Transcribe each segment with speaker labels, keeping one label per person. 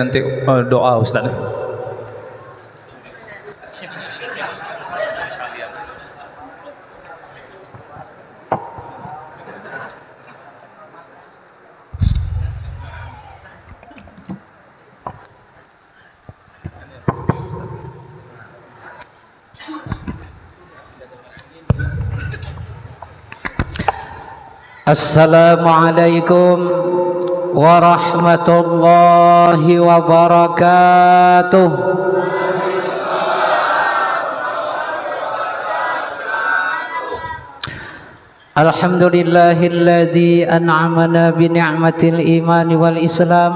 Speaker 1: Nanti doa Ustaz.
Speaker 2: Assalamualaikum warahmatullahi wabarakatuh. Alhamdulillahilladzi an'amana bi ni'matil imani wal islam.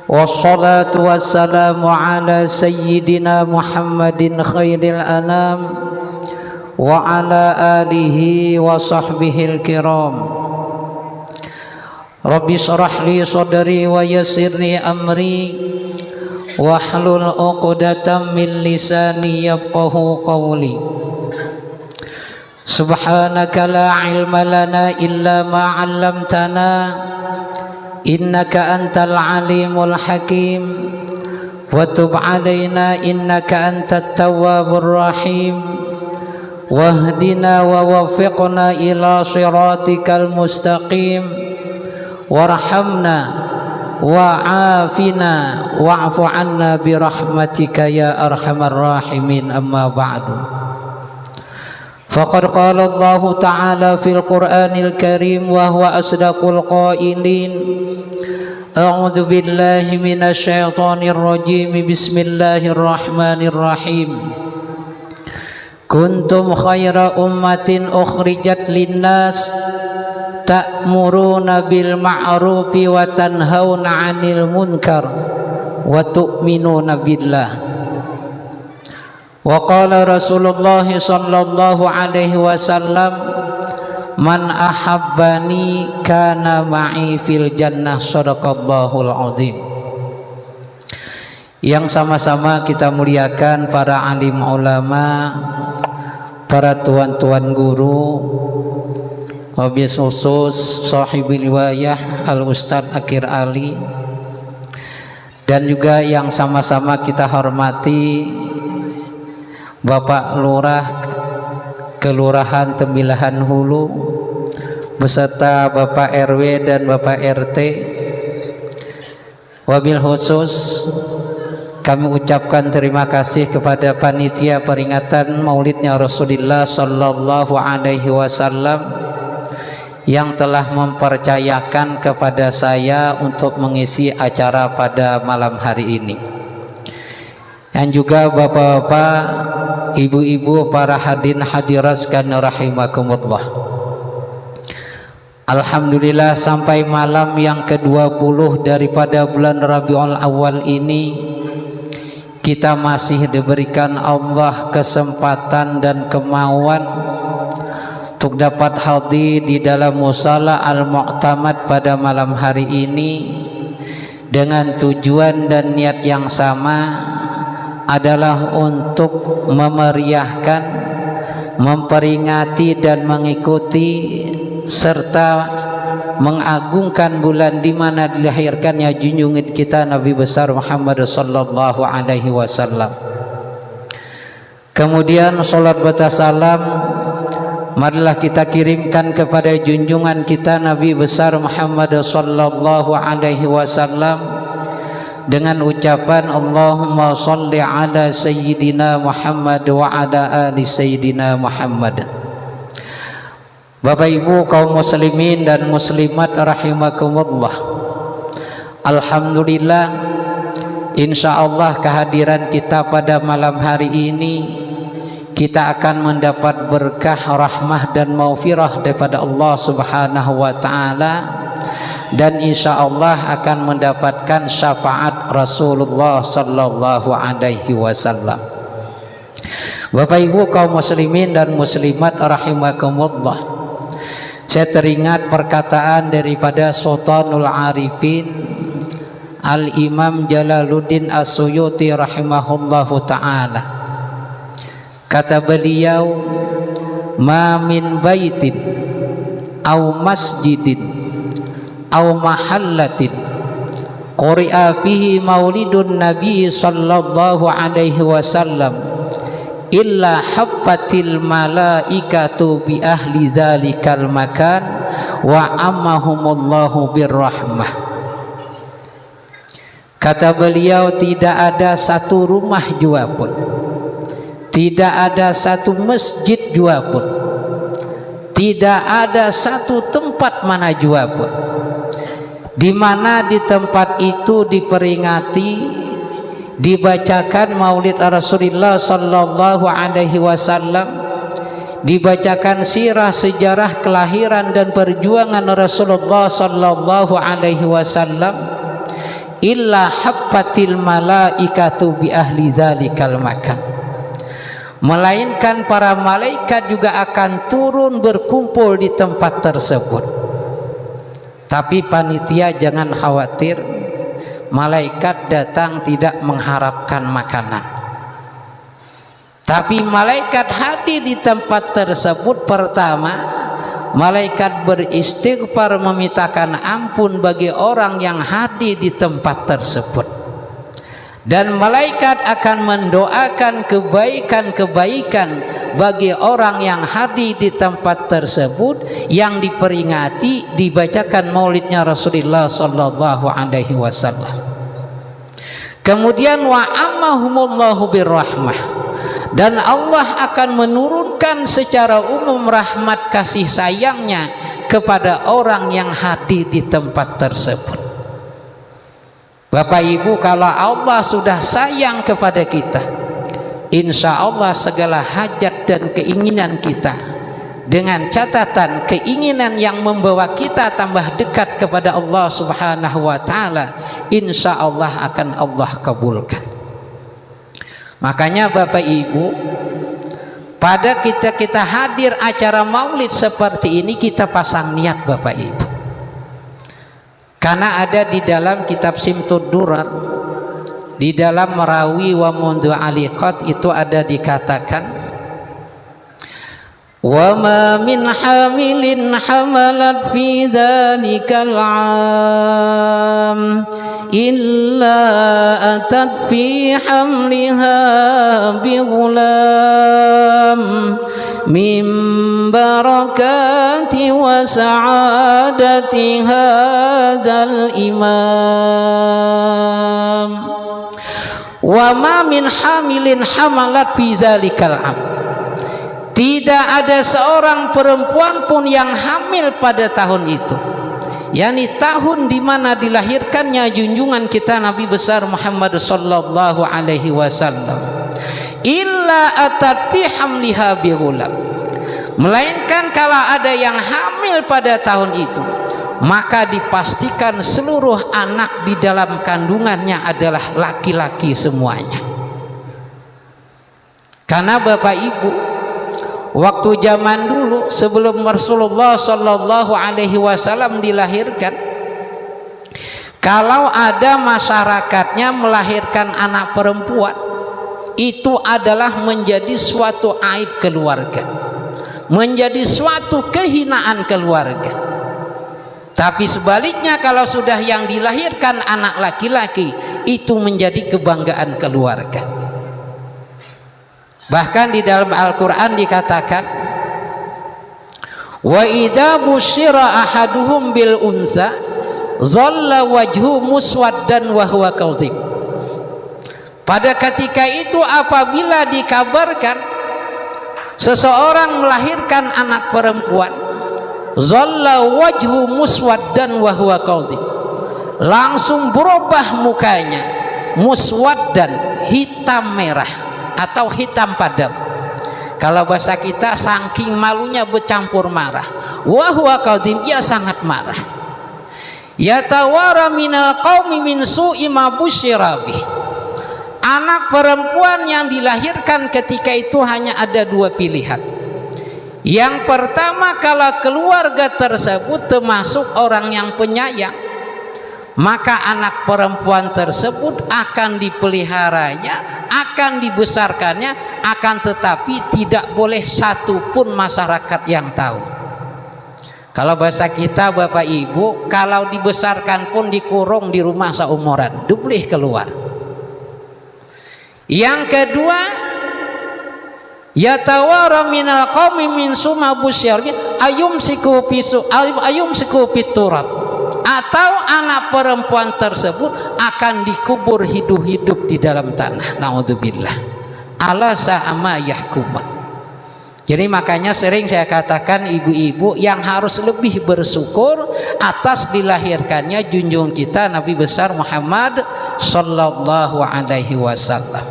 Speaker 2: Wassalatu wassalamu ala sayyidina Muhammadin khairil anam wa ala alihi wa sahbihil kiram. Rabbi shrah li sadri wa yassirni amri wahlul 'uqdatam min lisani yafqahu qawli. Subhanaka la ilma lana illa ma 'allamtana innaka antal alimul hakim wa tub 'alaina innaka antat tawwabur rahim. Wahdina wa waffiqna ila siratikal mustaqim warhamna wa'afina wa'fu anna birahmatika ya arhamar rahimin. Amma ba'du. Faqad qala Allah ta'ala fil Qur'anil Karim wa huwa asdaqul qailin. A'udzu billahi minasy syaithanir rajim. Bismillahirrahmanirrahim. Kuntum khaira ummatin ukhrijat linnas ta'muruna bil ma'rufi wa tanhauna 'anil munkar wa tu'minuna billah. Wa qala Rasulullah sallallahu alaihi wasallam, man ahabbani kana ma'i fil jannah. Shadaqallahul azim. Yang sama-sama kita muliakan para alim ulama, para tuan-tuan guru, wabil khusus sahibul riwayah Al-Ustaz Akir Ali, dan juga yang sama-sama kita hormati Bapak Lurah Kelurahan Tembilahan Hulu beserta Bapak RW dan Bapak RT. Wabil khusus kami ucapkan terima kasih kepada panitia peringatan Maulidnya Rasulullah sallallahu alaihi wasallam yang telah mempercayakan kepada saya untuk mengisi acara pada malam hari ini. Dan juga bapak-bapak, ibu-ibu, para hadirin hadirat sekalian rahimakumullah. Alhamdulillah, sampai malam yang ke-20 daripada bulan Rabiul Awal ini kita masih diberikan Allah kesempatan dan kemauan untuk dapat hadir di dalam musala Al-Mu'tamad pada malam hari ini dengan tujuan dan niat yang sama, adalah untuk memeriahkan, memperingati dan mengikuti serta mengagungkan bulan di mana dilahirkannya junjungan kita Nabi besar Muhammad sallallahu alaihi wasallam. Kemudian salat bersalam marilah kita kirimkan kepada junjungan kita Nabi besar Muhammad sallallahu alaihi wasallam dengan ucapan Allahumma shalli ala sayyidina Muhammad wa ala ali sayyidina Muhammad. Bapak Ibu kaum muslimin dan muslimat rahimakumullah, alhamdulillah, insyaallah kehadiran kita pada malam hari ini kita akan mendapat berkah, rahmah dan maufirah daripada Allah Subhanahu wa taala, dan insyaallah akan mendapatkan syafaat Rasulullah sallallahu alaihi wasallam. Bapak Ibu kaum muslimin dan muslimat rahimakumullah, saya teringat perkataan daripada Sultanul Arifin Al-Imam Jalaluddin As-Suyuti rahimahullahu ta'ala. Kata beliau, ma min baitin aw masjidin aw mahallatin quri'a fihi maulidun nabi sallallahu alaihi wasallam illa habbatil malaikatu bi ahli dzalikal makan wa ammahumullahu birrahmah. Kata beliau, tidak ada satu rumah jua pun, tidak ada satu masjid jua pun, tidak ada satu tempat mana jua pun di mana di tempat itu diperingati, dibacakan maulid Rasulullah sallallahu alaihi wasallam, dibacakan sirah sejarah kelahiran dan perjuangan Rasulullah sallallahu alaihi wasallam, illa habbatil malaikatu bi ahli dzalikal makan, melainkan para malaikat juga akan turun berkumpul di tempat tersebut. Tapi panitia jangan khawatir, malaikat datang tidak mengharapkan makanan, tapi malaikat hadir di tempat tersebut. Pertama, malaikat beristighfar, memintakan ampun bagi orang yang hadir di tempat tersebut, dan malaikat akan mendoakan kebaikan-kebaikan bagi orang yang hadir di tempat tersebut yang diperingati, dibacakan maulidnya Rasulullah sallallahu alaihi wasallam. Kemudian wa ammahumullahu birrahmah, dan Allah akan menurunkan secara umum rahmat kasih sayangnya kepada orang yang hadir di tempat tersebut. Bapak Ibu, kalau Allah sudah sayang kepada kita, insya Allah segala hajat dan keinginan kita, dengan catatan keinginan yang membawa kita tambah dekat kepada Allah subhanahu wa ta'ala, insya Allah akan Allah kabulkan. Makanya Bapak Ibu, pada kita hadir acara maulid seperti ini, kita pasang niat Bapak Ibu. Karena ada di dalam kitab Simtud Durar, di dalam Merawi wa Mundu Aliqat itu ada dikatakan, wa ma min hamilin hamalat fi dzalikal 'am illa atat fi hamliha bi ghulam min barakati wa sa'adati hadzal imam. Wa ma min hamilin hamalat fi dzalikal 'am, tidak ada seorang perempuan pun yang hamil pada tahun itu, yakni tahun di mana dilahirkannya junjungan kita Nabi besar Muhammad sallallahu alaihi wasallam, illa atat bi hamliha bi ghulam, melainkan kalau ada yang hamil pada tahun itu, maka dipastikan seluruh anak di dalam kandungannya adalah laki-laki semuanya. Karena Bapak Ibu, waktu zaman dulu sebelum Rasulullah sallallahu alaihi wasallam dilahirkan, kalau ada masyarakatnya melahirkan anak perempuan, itu adalah menjadi suatu aib keluarga, menjadi suatu kehinaan keluarga. Tapi sebaliknya, kalau sudah yang dilahirkan anak laki-laki, itu menjadi kebanggaan keluarga. Bahkan di dalam Al-Quran dikatakan, wa idza busyira ahaduhum bil unsa dhalla wajhu muswaddan wa huwa kadhib. Pada ketika itu apabila dikabarkan seseorang melahirkan anak perempuan, dhalla wajhu muswaddan wa huwa kadhib, langsung berubah mukanya, muswaddan, hitam merah atau hitam padam. Kalau bahasa kita, saking malunya bercampur marah. Wa huwa kadhib, ia sangat marah. Yatawara minal qaumi min su'i ma busyira bih. Anak perempuan yang dilahirkan ketika itu hanya ada dua pilihan. Yang pertama, kalau keluarga tersebut termasuk orang yang penyayang, maka anak perempuan tersebut akan dipeliharanya, akan dibesarkannya, akan tetapi tidak boleh satu pun masyarakat yang tahu. Kalau bahasa kita Bapak Ibu, kalau dibesarkan pun dikurung di rumah seumuran, boleh keluar. Yang kedua, yatawara minal qaumi min suma busyarnya ayumsiku fiturab, atau anak perempuan tersebut akan dikubur hidup-hidup di dalam tanah. Naudzubillah. Ala sa'ama yahkuman. Jadi makanya sering saya katakan ibu-ibu yang harus lebih bersyukur atas dilahirkannya junjungan kita Nabi besar Muhammad sallallahu alaihi wasallam.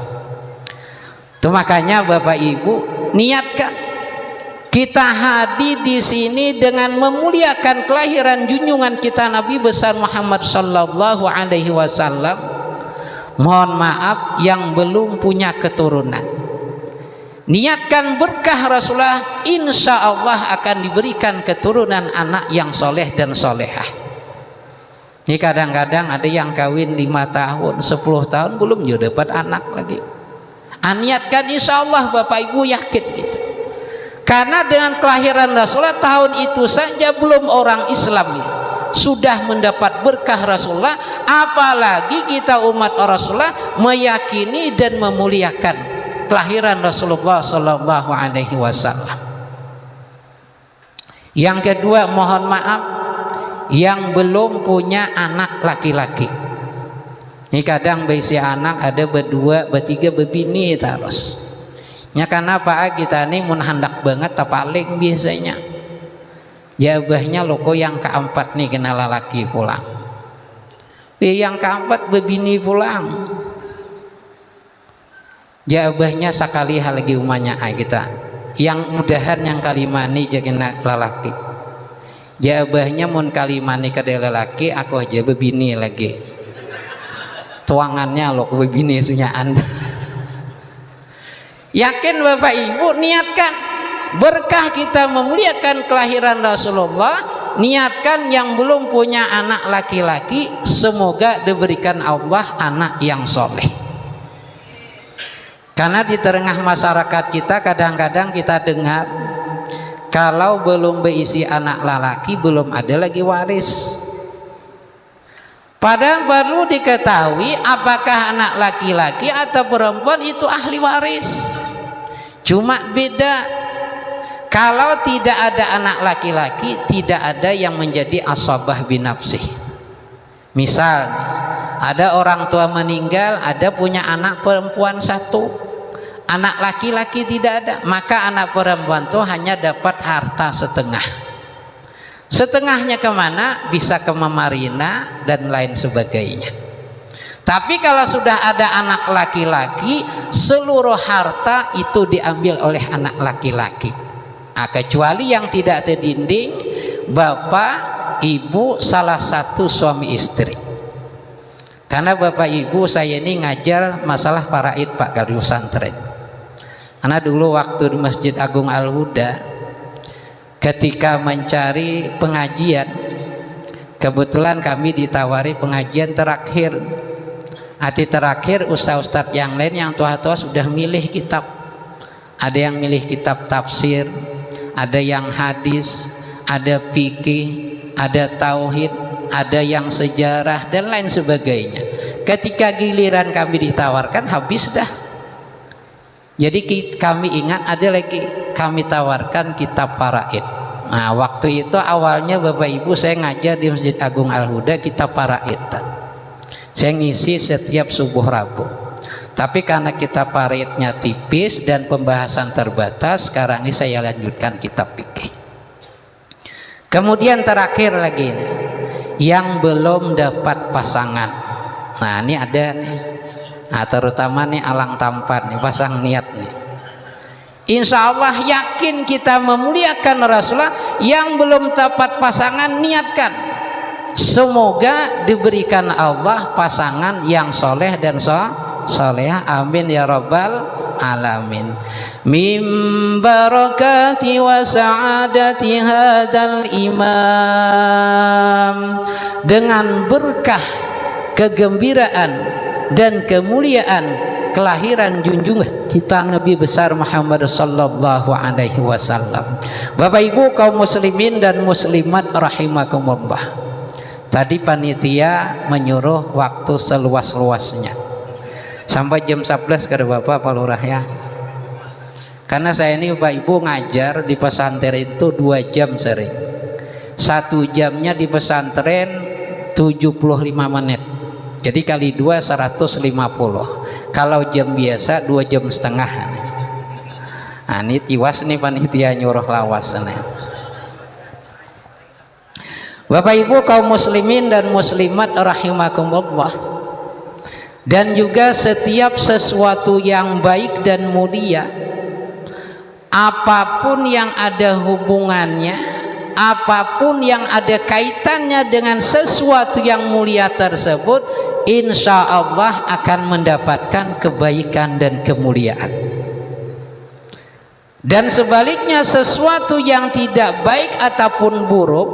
Speaker 2: Itu makanya Bapak Ibu niatkan kita hadir di sini dengan memuliakan kelahiran junjungan kita Nabi besar Muhammad sallallahu alaihi wasallam. Mohon maaf yang belum punya keturunan. Niatkan berkah Rasulullah, insya Allah akan diberikan keturunan anak yang soleh dan solehah. Ini kadang-kadang ada yang kawin 5 tahun, 10 tahun belum juga dapat anak lagi. Niatkan insya Allah Bapak Ibu yakin gitu. Karena dengan kelahiran Rasulullah tahun itu saja belum orang Islam sudah mendapat berkah Rasulullah, apalagi kita umat Rasulullah meyakini dan memuliakan kelahiran Rasulullah sallallahu alaihi wasallam. Yang kedua, mohon maaf yang belum punya anak laki-laki. Ini kadang besi anak ada berdua, bertiga, berbini terus. Nya karena Pak kita ini mun hendak banget paling biasanya. Jabahnya loko yang keempat nih kena laki pulang. Yang keempat berbini pulang. Jabahnya sekali hal lagi umanya kita yang mudahan yang kalimani jadi lelaki, jabahnya mun kalimani ke lelaki aku aja bebini lagi tuangannya lo bebini sunyaan. Yakin Bapak Ibu, niatkan berkah kita memuliakan kelahiran Rasulullah, niatkan yang belum punya anak laki-laki semoga diberikan Allah anak yang soleh. Karena di tengah masyarakat kita kadang-kadang kita dengar kalau belum berisi anak lelaki belum ada lagi waris. Padahal perlu diketahui apakah anak laki-laki atau perempuan itu ahli waris. Cuma beda, kalau tidak ada anak laki-laki tidak ada yang menjadi asabah binafsih. Misal ada orang tua meninggal, ada punya anak perempuan satu, anak laki-laki tidak ada, maka anak perempuan itu hanya dapat harta setengah. Setengahnya kemana? Bisa ke Marina dan lain sebagainya. Tapi kalau sudah ada anak laki-laki, seluruh harta itu diambil oleh anak laki-laki. Kecuali yang tidak terdinding, bapak, ibu, salah satu suami istri. Karena bapak ibu saya ini ngajar masalah faraid Pak Kadi Pesantren. Karena dulu waktu di Masjid Agung Al-Huda ketika mencari pengajian, kebetulan kami ditawari pengajian terakhir. Hati terakhir ustaz-ustaz yang lain yang tua-tua sudah milih kitab. Ada yang milih kitab tafsir, ada yang hadis, ada fikih, ada tauhid, ada yang sejarah dan lain sebagainya. Ketika giliran kami ditawarkan habis dah. Jadi kami ingat ada lagi kami tawarkan kitab faraid. Nah waktu itu awalnya Bapak Ibu saya ngajar di Masjid Agung Al-Huda kitab faraid. Saya ngisi setiap subuh Rabu. Tapi karena kitab faraidnya tipis dan pembahasan terbatas, sekarang ini saya lanjutkan kitab fikih. Kemudian terakhir lagi ini, yang belum dapat pasangan. Nah ini ada nih. Nah, terutama nih alang tampan nih, pasang niat nih. Insya Allah yakin kita memuliakan Rasulullah. Yang belum dapat pasangan niatkan semoga diberikan Allah pasangan yang soleh dan soleh. Amin ya rabbal alamin. Min barakati wa sa'adati hadzal imam, dengan berkah kegembiraan dan kemuliaan kelahiran junjungan kita Nabi besar Muhammad sallallahu alaihi wasallam. Bapak Ibu kaum muslimin dan muslimat rahimakumullah. Tadi panitia menyuruh waktu seluas-luasnya sampai jam 11 kada Bapak Pak Lurah ya. Karena saya ini Bapak Ibu ngajar di pesantren itu 2 jam sering. 1 jamnya di pesantren 75 menit. Jadi kali 2 150. Kalau jam biasa 2 jam setengah. Nah, ini tiwas nih panitia nyuruh lawas nih. Bapak Ibu kaum muslimin dan muslimat rahimakumullah. Dan juga setiap sesuatu yang baik dan mulia, apapun yang ada hubungannya, apapun yang ada kaitannya dengan sesuatu yang mulia tersebut, insya Allah akan mendapatkan kebaikan dan kemuliaan. Dan sebaliknya sesuatu yang tidak baik ataupun buruk,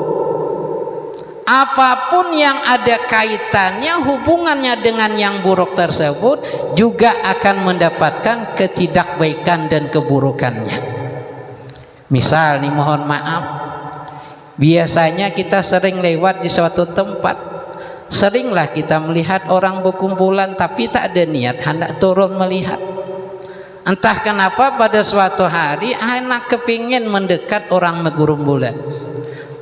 Speaker 2: apapun yang ada kaitannya hubungannya dengan yang buruk tersebut juga akan mendapatkan ketidakbaikan dan keburukannya. Misal nih, mohon maaf, biasanya kita sering lewat di suatu tempat, seringlah kita melihat orang berkumpulan tapi tak ada niat hendak turun melihat. Entah kenapa pada suatu hari anak kepingin mendekat orang berkumpulan,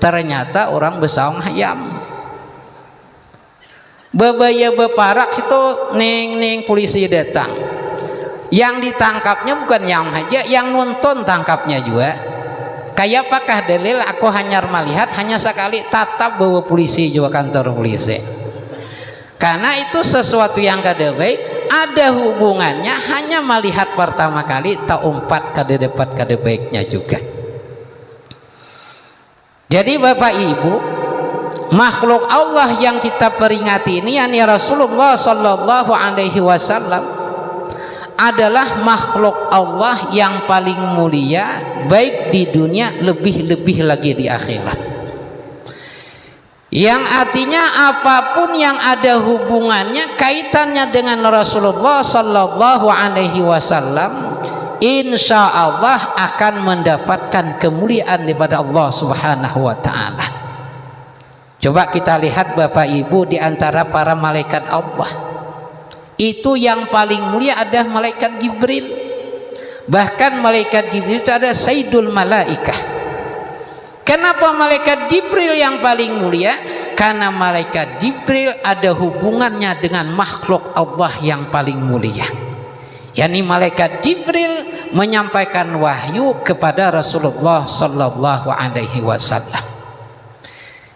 Speaker 2: ternyata orang besaung ayam. Bebaya beparak itu neng polisi datang. Yang ditangkapnya bukan yang aja, yang nonton tangkapnya juga. Kayak apakah dalil aku hanya melihat hanya sekali tatap bawa polisi juga kantor polisi. Karena itu sesuatu yang kada baik, ada hubungannya hanya melihat pertama kali tak umpat kada dapat kada baiknya juga. Jadi Bapak Ibu, makhluk Allah yang kita peringati ini yakni Rasulullah sallallahu alaihi wasallam adalah makhluk Allah yang paling mulia, baik di dunia lebih-lebih lagi di akhirat. Yang artinya apapun yang ada hubungannya kaitannya dengan Rasulullah sallallahu alaihi wasallam, insya Allah akan mendapatkan kemuliaan daripada Allah subhanahu wa ta'ala. Coba kita lihat Bapak Ibu, di antara para malaikat Allah itu yang paling mulia adalah malaikat Jibril. Bahkan malaikat Jibril itu ada Sayyidul Malaikah. Kenapa malaikat Jibril yang paling mulia? Karena malaikat Jibril ada hubungannya dengan makhluk Allah yang paling mulia. yakni malaikat Jibril menyampaikan wahyu kepada Rasulullah sallallahu alaihi wasallam.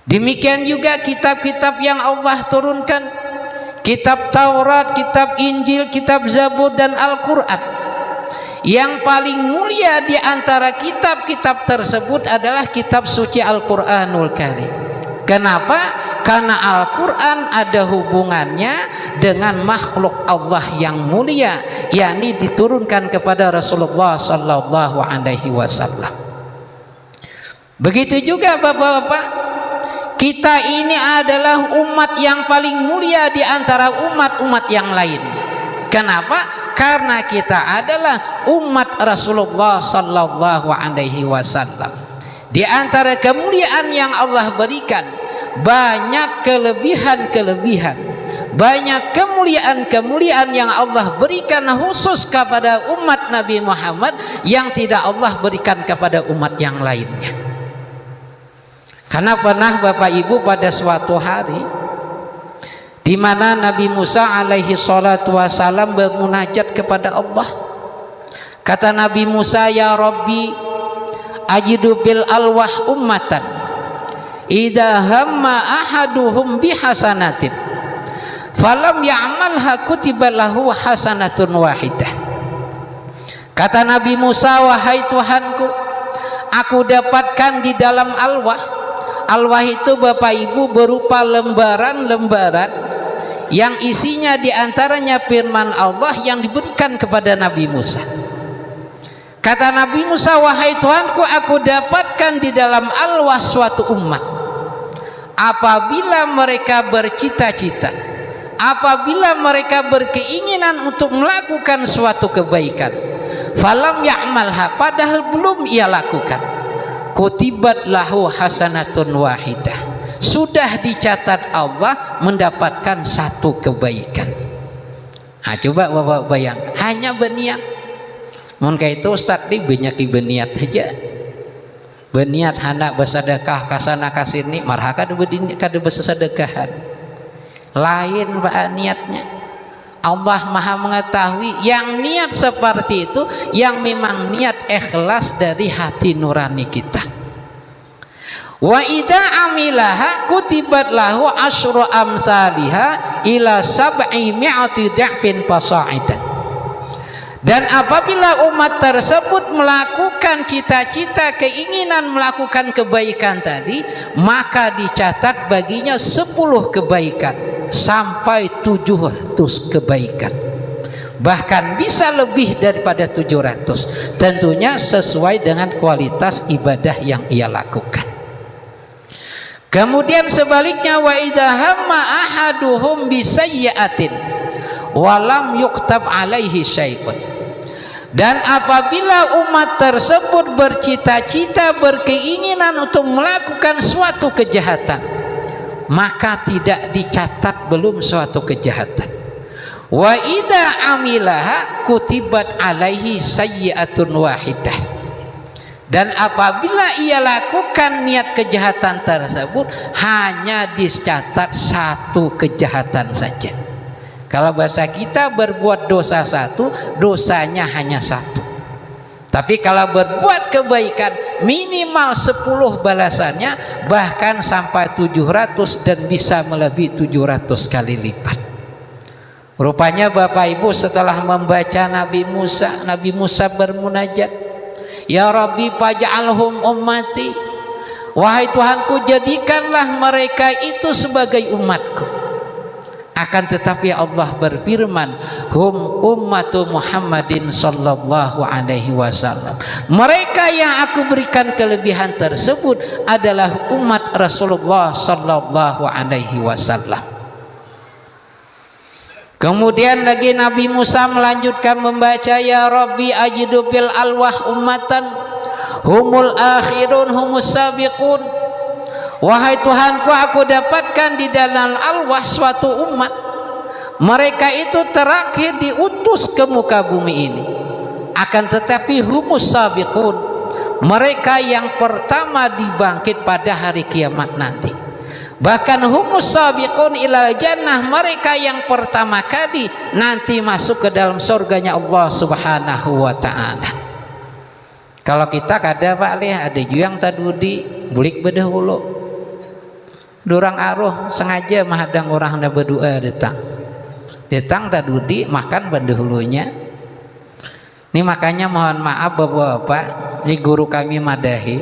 Speaker 2: Demikian juga kitab-kitab yang Allah turunkan, kitab Taurat, kitab Injil, kitab Zabur dan Al-Qur'an. Yang paling mulia di antara kitab-kitab tersebut adalah kitab suci Al-Qur'anul Karim. Kenapa? Karena Al-Qur'an ada hubungannya dengan makhluk Allah yang mulia, yakni diturunkan kepada Rasulullah sallallahu alaihi wasallam. Begitu juga Bapak-bapak, kita ini adalah umat yang paling mulia di antara umat-umat yang lain. Kenapa? Karena kita adalah umat Rasulullah sallallahu alaihi wasallam. Di antara kemuliaan yang Allah berikan, banyak kelebihan-kelebihan, banyak kemuliaan-kemuliaan yang Allah berikan khusus kepada umat Nabi Muhammad yang tidak Allah berikan kepada umat yang lainnya. Karena pernah Bapak Ibu pada suatu hari di mana Nabi Musa alaihi salatu wasalam bermunajat kepada Allah. Kata Nabi Musa, ya Rabbi, ajidu bil alwah ummatan idza hamma ahaduhum bihasanatin falam ya'malha kutiba lahu hasanatun wahidah. Kata Nabi Musa, wahai Tuhanku, aku dapatkan di dalam alwah. Alwah itu Bapak Ibu berupa lembaran-lembaran yang isinya diantaranya firman Allah yang diberikan kepada Nabi Musa. Kata Nabi Musa, wahai Tuhanku, aku dapatkan di dalam alwah suatu umat, apabila mereka bercita-cita apabila mereka berkeinginan untuk melakukan suatu kebaikan, falam ya'malha, padahal belum ia lakukan, kutibat lahu hasanatun wahidah, sudah dicatat Allah mendapatkan satu kebaikan. Nah, coba Bapak bayangkan, hanya berniat. Mungkin itu Ustaz di banyak berniat aja. Berniat hendak bersedekah kasana kasini, marah kada bersedekahan. Lain Pak niatnya. Allah Maha mengetahui yang niat seperti itu, yang memang niat ikhlas dari hati nurani kita. Wa idza amilaha kutibat lahu asyru amsalha ila sab'i mi'ati dha'fin fasa'idan. Dan apabila umat tersebut melakukan cita-cita keinginan melakukan kebaikan tadi, maka dicatat baginya 10 kebaikan sampai 700 kebaikan, bahkan bisa lebih daripada 700, tentunya sesuai dengan kualitas ibadah yang ia lakukan. Kemudian sebaliknya, wa idza hamma ahaduhum bisayyi'atin walam yuktab alaihi syai'un. Dan apabila umat tersebut bercita-cita berkeinginan untuk melakukan suatu kejahatan, maka tidak dicatat belum suatu kejahatan. Wa idza amilaha kutibat alaihi sayyi'atun wahidah. Dan apabila ia lakukan niat kejahatan tersebut, hanya dicatat satu kejahatan saja. Kalau bahasa kita, berbuat dosa satu, dosanya hanya satu. Tapi kalau berbuat kebaikan, minimal 10 balasannya, bahkan sampai 700 dan bisa melebihi 700 kali lipat. Rupanya Bapak Ibu setelah membaca Nabi Musa bermunajat, ya Rabbi faj'alhum ummati, wahai Tuhanku jadikanlah mereka itu sebagai umatku. Akan tetapi Allah berfirman, hum ummatu Muhammadin sallallahu alaihi wasallam, mereka yang aku berikan kelebihan tersebut adalah umat Rasulullah sallallahu alaihi wasallam. Kemudian lagi Nabi Musa melanjutkan membaca, ya Rabbi ajidu bil alwah ummatan humul akhirun humus sabiqun. Wahai Tuhanku, aku dapatkan di dalam alwah suatu umat, mereka itu terakhir diutus ke muka bumi ini. Akan tetapi humus sabiqun, mereka yang pertama dibangkit pada hari kiamat nanti. Bahkan humus sabiqun ilal jannah, mereka yang pertama kali nanti masuk ke dalam surganya Allah subhanahu wa ta'ala. Kalau kita kada Pak Leh, ada juga yang tadudi bulik bedahulu durang aruh sengaja mahadang orang na berdoa datang tadudi makan pendahulunya. Ini makanya mohon maaf Bapak-bapak, ini guru kami madahi,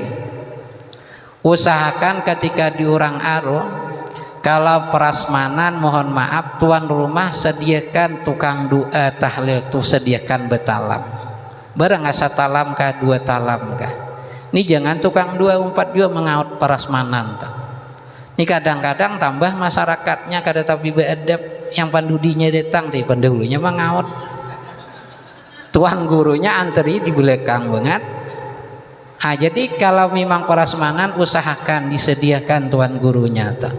Speaker 2: usahakan ketika di orang aruh, kalau prasmanan mohon maaf tuan rumah sediakan tukang doa tahlil tuh, sediakan betalam barang asa talam kah 2 talam kah. Ini jangan tukang doa 4 juga mengaut prasmanan tuh. Ini kadang-kadang tambah masyarakatnya kada tapi beadab, yang pandudinya datang tapi pendahulunya mengaut, tuan gurunya antri di belakang banget. Jadi kalau memang prasmanan usahakan disediakan tuan gurunya tuh.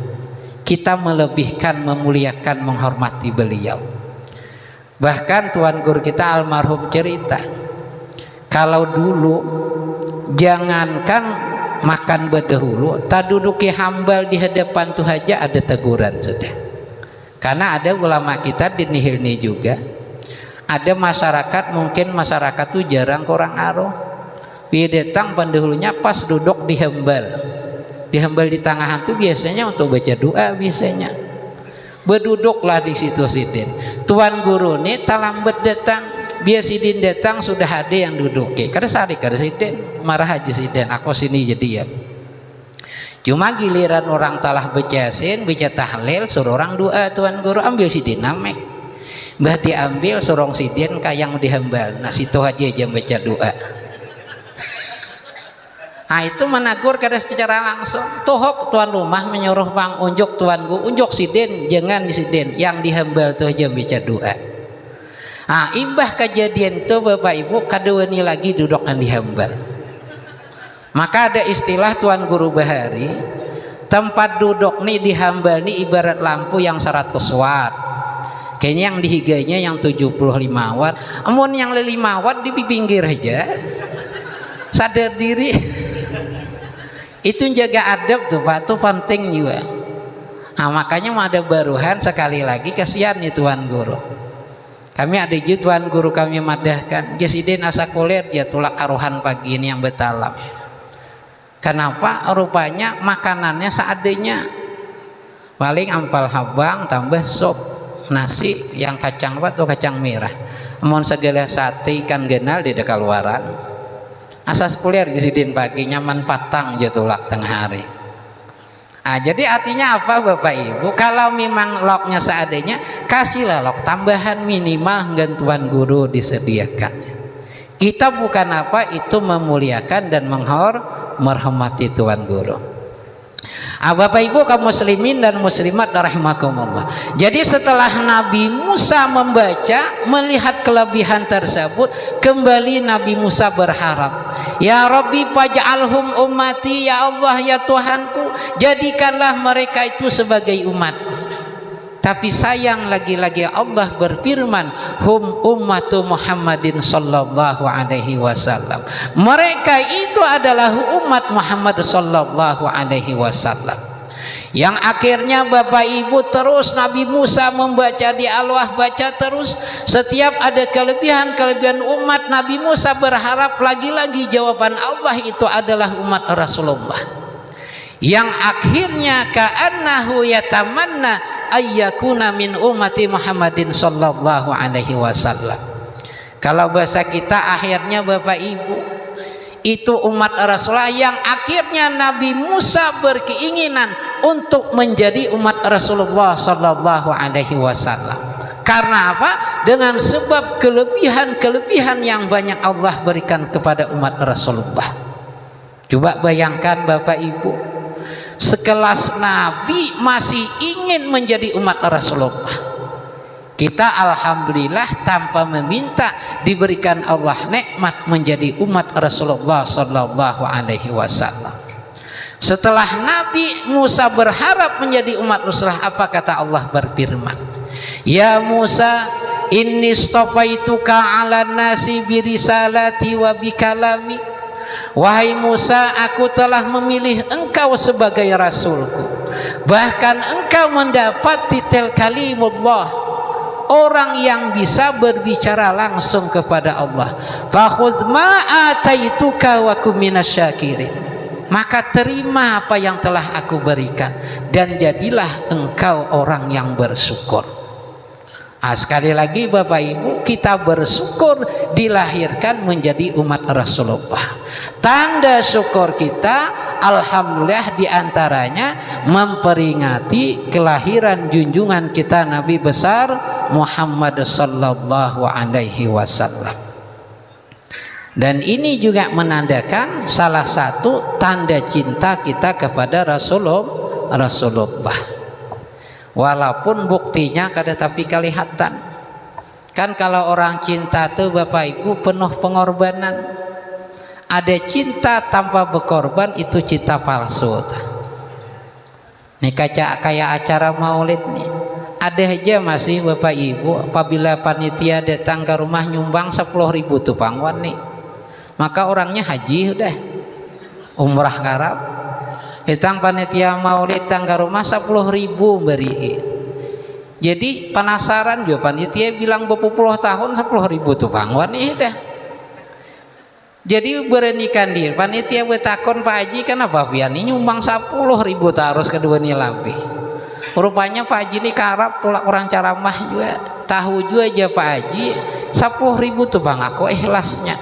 Speaker 2: Kita melebihkan, memuliakan, menghormati beliau. Bahkan tuan guru kita almarhum cerita, kalau dulu jangankan makan berdahulu, tak duduki hambal di hadapan tuh aja ada teguran sudah. Karena ada ulama kita di nihilni juga, ada masyarakat, mungkin masyarakat tuh jarang kurang aruh, dia datang pendahulunya pas duduk di hambal di tangahan tuh biasanya untuk baca doa, biasanya berduduklah di situ sidin. Tuan guru nih talambat datang, biasa sidin datang sudah ada yang duduk, kada sari kada sidin marah aja sidin, aku sini jadi ya. Cuma giliran orang talah bejasin baca tahlil suruh orang doa, tuan guru ambil sidin namek, bah diambil sorong sidin kayang dihambal, nah situ aja baca doa. Nah itu menegur kada secara langsung. Tuhok tuan rumah menyuruh bang unjuk tuanku, unjuk siden, jangan disiden, yang dihambal tuh aja baca doa. Nah imbah kejadian itu bapak ibu kadewani lagi duduk kan dihambal. Maka ada istilah Tuan Guru Bahari, tempat duduk nih dihambal nih ibarat lampu yang 100 watt. Kayaknya yang dihiganya yang 75 watt. Amun yang 5 watt di pinggir aja. Sadar diri. Itu jaga adab tuh Pak, itu penting juga. Nah makanya mau ada baruhan sekali lagi, kasihan nih Tuan Guru. Kami ada juga Tuan Guru kami madahkan, Jesiden asa kulir dia tulak aruhan pagi ini yang betalam. Kenapa? Rupanya makanannya seadanya. Paling ampal habang tambah sop, nasi yang kacang apa tuh kacang merah. Mohon segala sate ikan genal di dekat luaran. Asas kuliah Jesiden pagi nyaman patang jatulak tengah hari. Nah, jadi artinya apa Bapak Ibu? Kalau memang loknya seadanya, kasihlah lok tambahan minimal dengan Tuan Guru disediakan. Kita bukan apa itu memuliakan dan menghormati Tuan Guru. Bapak Ibu kaum muslimin dan muslimat rahimakumullah. Jadi setelah Nabi Musa membaca melihat kelebihan tersebut, kembali Nabi Musa berharap, ya Rabbi faj'alhum ummati, ya Allah ya Tuhanku, jadikanlah mereka itu sebagai umat. Tapi sayang lagi-lagi Allah berfirman, hum ummatu Muhammadin sallallahu alaihi wasallam. Mereka itu adalah umat Muhammad sallallahu alaihi wasallam. Yang akhirnya Bapak Ibu terus Nabi Musa membaca di alwah, baca terus. Setiap ada kelebihan-kelebihan umat, Nabi Musa berharap lagi-lagi jawaban Allah itu adalah umat Rasulullah. Yang akhirnya ka'annahu yatamanna ayyakuna min ummati Muhammadin sallallahu alaihi wasallam. Kalau bahasa kita akhirnya Bapak Ibu itu umat Rasulullah yang akhirnya Nabi Musa berkeinginan untuk menjadi umat Rasulullah sallallahu alaihi wasallam. Karena apa? Dengan sebab kelebihan-kelebihan yang banyak Allah berikan kepada umat Rasulullah. Coba bayangkan Bapak Ibu, sekelas Nabi masih ingin menjadi umat Rasulullah. Kita alhamdulillah tanpa meminta diberikan Allah nikmat menjadi umat Rasulullah sallallahu alaihi wasallam. Setelah Nabi Musa berharap menjadi umat Rasulullah, apa kata Allah berfirman? Ya Musa, inni istafaituka 'alan nasi birisalati wa bikalami. Wahai Musa, aku telah memilih engkau sebagai rasulku. Bahkan engkau mendapat titel kalimullah, orang yang bisa berbicara langsung kepada Allah. Fakhudh ma ataituka wa kum minasyakirin. Maka terima apa yang telah aku berikan dan jadilah engkau orang yang bersyukur. Sekali lagi Bapak Ibu, kita bersyukur dilahirkan menjadi umat Rasulullah. Tanda syukur kita alhamdulillah diantaranya memperingati kelahiran junjungan kita Nabi besar Muhammad sallallahu alaihi wasallam. Dan ini juga menandakan salah satu tanda cinta kita kepada Rasulullah. Walaupun buktinya kada tapi kelihatan. Kan kalau orang cinta tuh Bapak Ibu penuh pengorbanan. Ada cinta tanpa berkorban, itu cinta palsu. Nih kayak acara maulid nih. Ada aja masih Bapak Ibu apabila panitia datang ke rumah nyumbang 10.000 tuh pangwan nih. Maka orangnya haji udah. Umrah karab. Hitang panitia maulid tangga rumah 10.000 beri. Jadi penasaran juga panitia bilang berpuluh tahun 10.000 tuh pangwan nih dah. Jadi beranikan diri panitia betakon Pak Haji kenapa piani nyumbang 10.000 terus kedua nih lampi. Rupanya Pak Haji ini karap tolak orang caramah juga. Tahu juga aja Pak Haji 10.000 tuh bang aku ikhlasnya.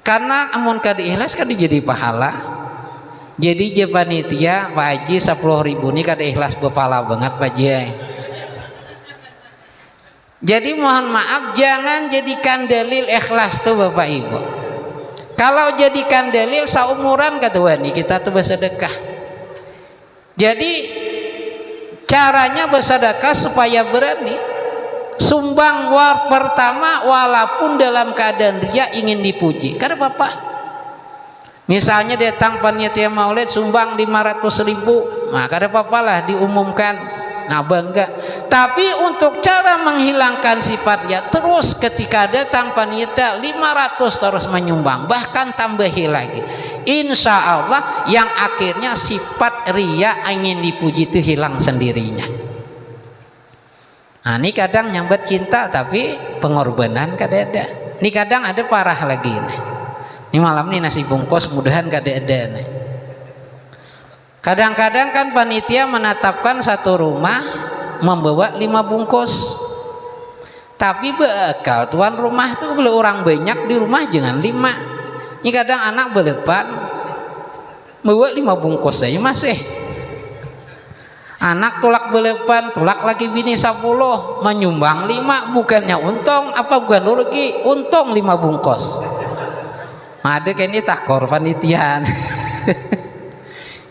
Speaker 2: Karena amun kada ikhlas kada jadi pahala. Jadi je panitia Pak Haji 10.000 ini kada ikhlas berpahala banget Pak Haji. Jadi mohon maaf jangan jadikan dalil ikhlas tuh Bapak Ibu. Kalau jadikan dalil saumuran kata wani kita tuh bersedekah. Jadi caranya bersedekah supaya berani. Sumbang war pertama walaupun dalam keadaan ria ingin dipuji. Karena Bapak misalnya datang panitia maulid sumbang 500.000, nah kada apa-apa lah diumumkan, nah bangga. Tapi untuk cara menghilangkan sifat ya terus ketika datang panitia 500 terus menyumbang, bahkan tambahi lagi, insya Allah yang akhirnya sifat ria ingin dipuji itu hilang sendirinya. Nah ini kadang nyambat cinta tapi pengorbanan kada ada. Ini kadang ada parah lagi nih. Ini malam nih nasi bungkus mudahan kada ada nih. Kadang-kadang kan panitia menetapkan satu rumah membawa 5 bungkus. Tapi bekal tuan rumah tuh kalau orang banyak di rumah jangan 5. Ini kadang anak berdepan bawa 5 bungkus saja masih. Anak tulak belepan, tulak lagi bini 10, menyumbang 5, bukannya untung apa bukan rugi, untung 5 bungkus. Ada kayak ini takor panitian.